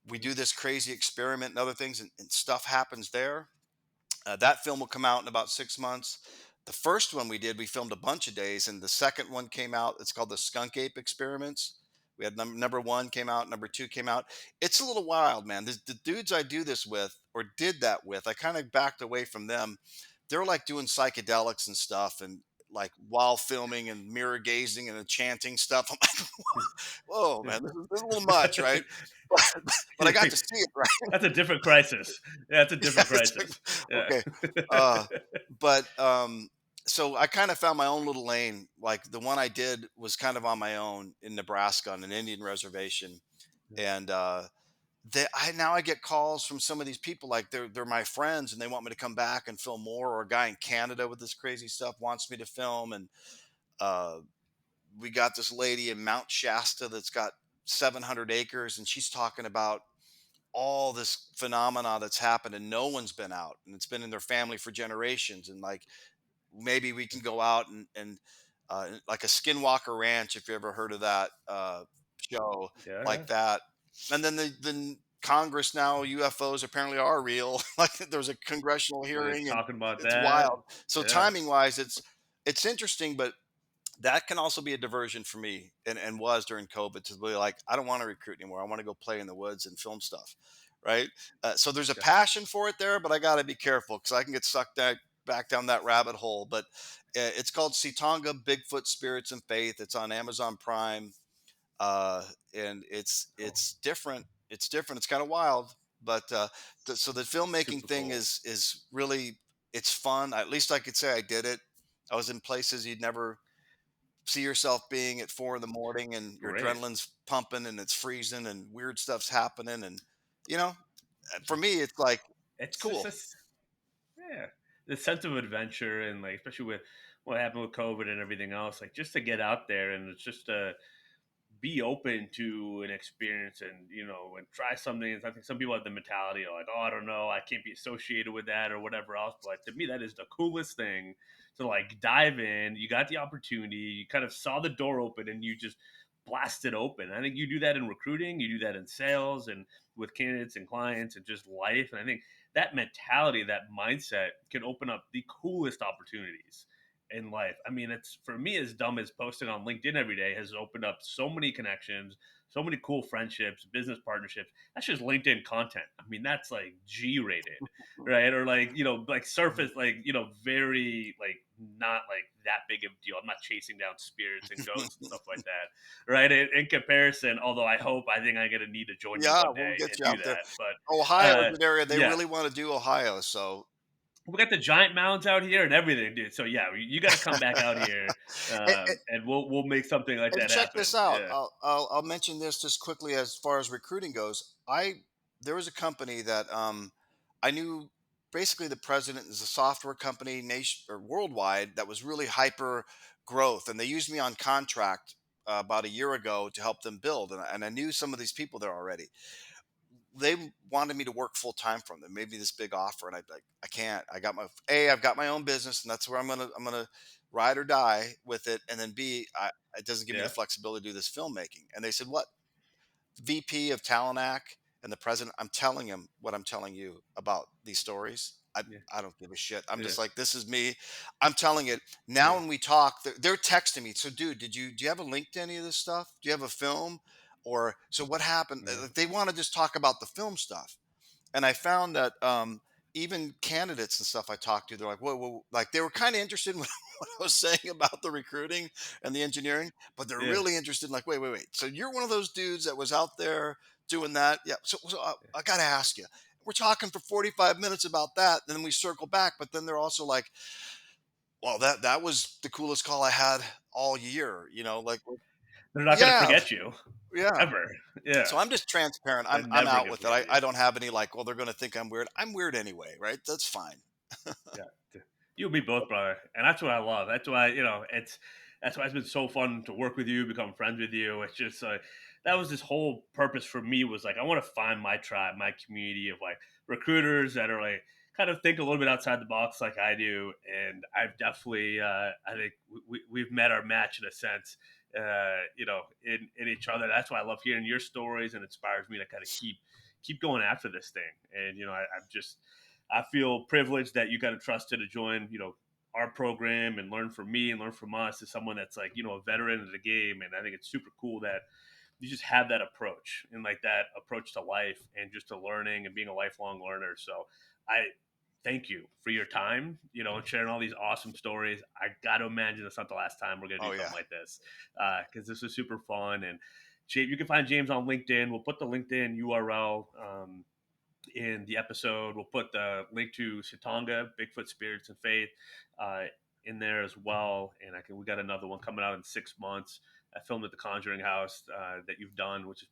we Mhm. do this crazy experiment and other things, and stuff happens there. That film will come out in about 6 months. The first one we did, we filmed a bunch of days, and the second one came out. It's called the Skunk Ape Experiments. We had number one came out, number two came out. It's a little wild, man. The dudes I do this with, or did that with, I kind of backed away from them. They're like doing psychedelics and stuff, and like while filming and mirror gazing and chanting stuff. I'm like, whoa, man, this is a little much, right? But I got to see it, right? That's a different crisis. Yeah, it's a Yeah, different it's like, crisis. Yeah. okay. Uh, but so I kind of found my own little lane. Like the one I did was kind of on my own in Nebraska on an Indian reservation, and I now I get calls from some of these people like they're my friends and they want me to come back and film more. Or a guy in Canada with this crazy stuff wants me to film, and uh, we got this lady in Mount Shasta that's got 700 acres, and she's talking about all this phenomena that's happened and no one's been out, and it's been in their family for generations. And like maybe we can go out and like a Skinwalker Ranch, if you ever heard of that show, Yeah, like yeah. that. And then the Congress now, UFOs apparently are real. Like there was a congressional They're hearing, and talking about it's that. wild. So Yeah. timing wise, it's interesting, but that can also be a diversion for me, and was during COVID, to be like, I don't want to recruit anymore. I want to go play in the woods and film stuff. Right. So there's a Yeah. passion for it there, but I got to be careful because I can get sucked back down that rabbit hole. But it's called Sitonga Bigfoot Spirits and Faith. It's on Amazon Prime. And Cool. it's different. It's different. It's kind of wild. But so the filmmaking Super thing cool. is really, it's fun. At least I could say I did it. I was in places you'd never see yourself being at 4 in the morning, and your Great. adrenaline's pumping and it's freezing and weird stuff's happening. And, you know, for me, it's like, it's It's just cool. this, yeah, the sense of adventure and like especially with what happened with COVID and everything else, like just to get out there and it's just be open to an experience and and try something. And I think some people have the mentality of like, oh, I don't know, I can't be associated with that or whatever else. But to me, that is the coolest thing to like dive in. You got the opportunity, you kind of saw the door open, and you just blast it open. I think you do that in recruiting, you do that in sales, and with candidates and clients and just life. And I think that mentality, that mindset, can open up the coolest opportunities in life. I mean, it's for me as dumb as posting on LinkedIn every day has opened up so many connections, so many cool friendships, business partnerships. That's just LinkedIn content. I mean, that's like G rated, right? Or like, like surface, like, very like not like that big of a deal. I'm not chasing down spirits and ghosts and stuff like that, right? In comparison, although I think I'm gonna need to join you Yeah, one we'll day get and you do out there. that. But Ohio is an area they yeah, really want to do Ohio. So we got the giant mounds out here and everything, dude. So yeah, you got to come back out here, and, and we'll make something like and that check this happen. out. Yeah, I'll mention this just quickly as far as recruiting goes. There was a company that I knew. Basically, the president is a software company nation or worldwide that was really hyper growth, and they used me on contract about a year ago to help them build. And I knew some of these people there already. They wanted me to work full time from them, made me this big offer, and I'd be like, I can't. I've got my own business, and that's where I'm gonna ride or die with it. And then B, it doesn't give me the yeah, flexibility to do this filmmaking. And they said, what? VP of Talent and the president, I'm telling him what I'm telling you about these stories. yeah, I don't give a shit. I'm yeah, just like, this is me. I'm telling it. Now yeah, when we talk, they're texting me. So dude, do you have a link to any of this stuff? Do you have a film? Or so what happened? yeah. They want to just talk about the film stuff. And I found that even candidates and stuff I talked to, they're like, whoa, whoa, like they were kind of interested in what I was saying about the recruiting and the engineering, but they're Yeah. really interested in like, wait, wait, wait. So you're one of those dudes that was out there doing that? Yeah. So I got to ask you, we're talking for 45 minutes about that. And then we circle back, but then they're also like, well, that was the coolest call I had all year, like, They're not gonna yeah, forget you yeah. ever. Yeah, So I'm just transparent. they're I'm never out gonna with it. forget I you. don't have any like, well, they're going to think I'm weird. I'm weird anyway, right? That's fine. Yeah, you and me both, brother, and that's what I love. That's why that's why it's been so fun to work with you, become friends with you. It's just that was this whole purpose for me, was like I want to find my tribe, my community of like recruiters that are like kind of think a little bit outside the box like I do. And I've definitely, I think we've met our match in a sense, in each other. That's why I love hearing your stories, and inspires me to kind of keep going after this thing. And I'm just, I feel privileged that you got entrusted to join, our program and learn from me and learn from us as someone that's like, a veteran of the game. And I think it's super cool that you just have that approach, and like that approach to life and just to learning and being a lifelong learner. So I thank you for your time, and sharing all these awesome stories. I got to imagine it's not the last time we're going to Oh do yeah. something like this, because this is super fun. And you can find James on LinkedIn. We'll put the LinkedIn URL in the episode. We'll put the link to Satanga, Bigfoot Spirits and Faith, uh, in there as well. And we got another one coming out in 6 months. I filmed at the Conjuring House, that you've done, which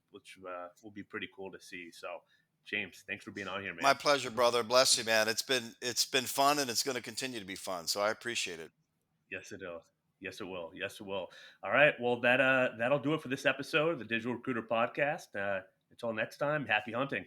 will be pretty cool to see. So, James, thanks for being on here, My man. pleasure, brother. Bless you, man. It's been fun, and it's going to continue to be fun. So I appreciate it. Yes, it will. Yes, it will. Yes, it will. All right. Well, that'll do it for this episode of the Digital Recruiter Podcast. Until next time, happy hunting.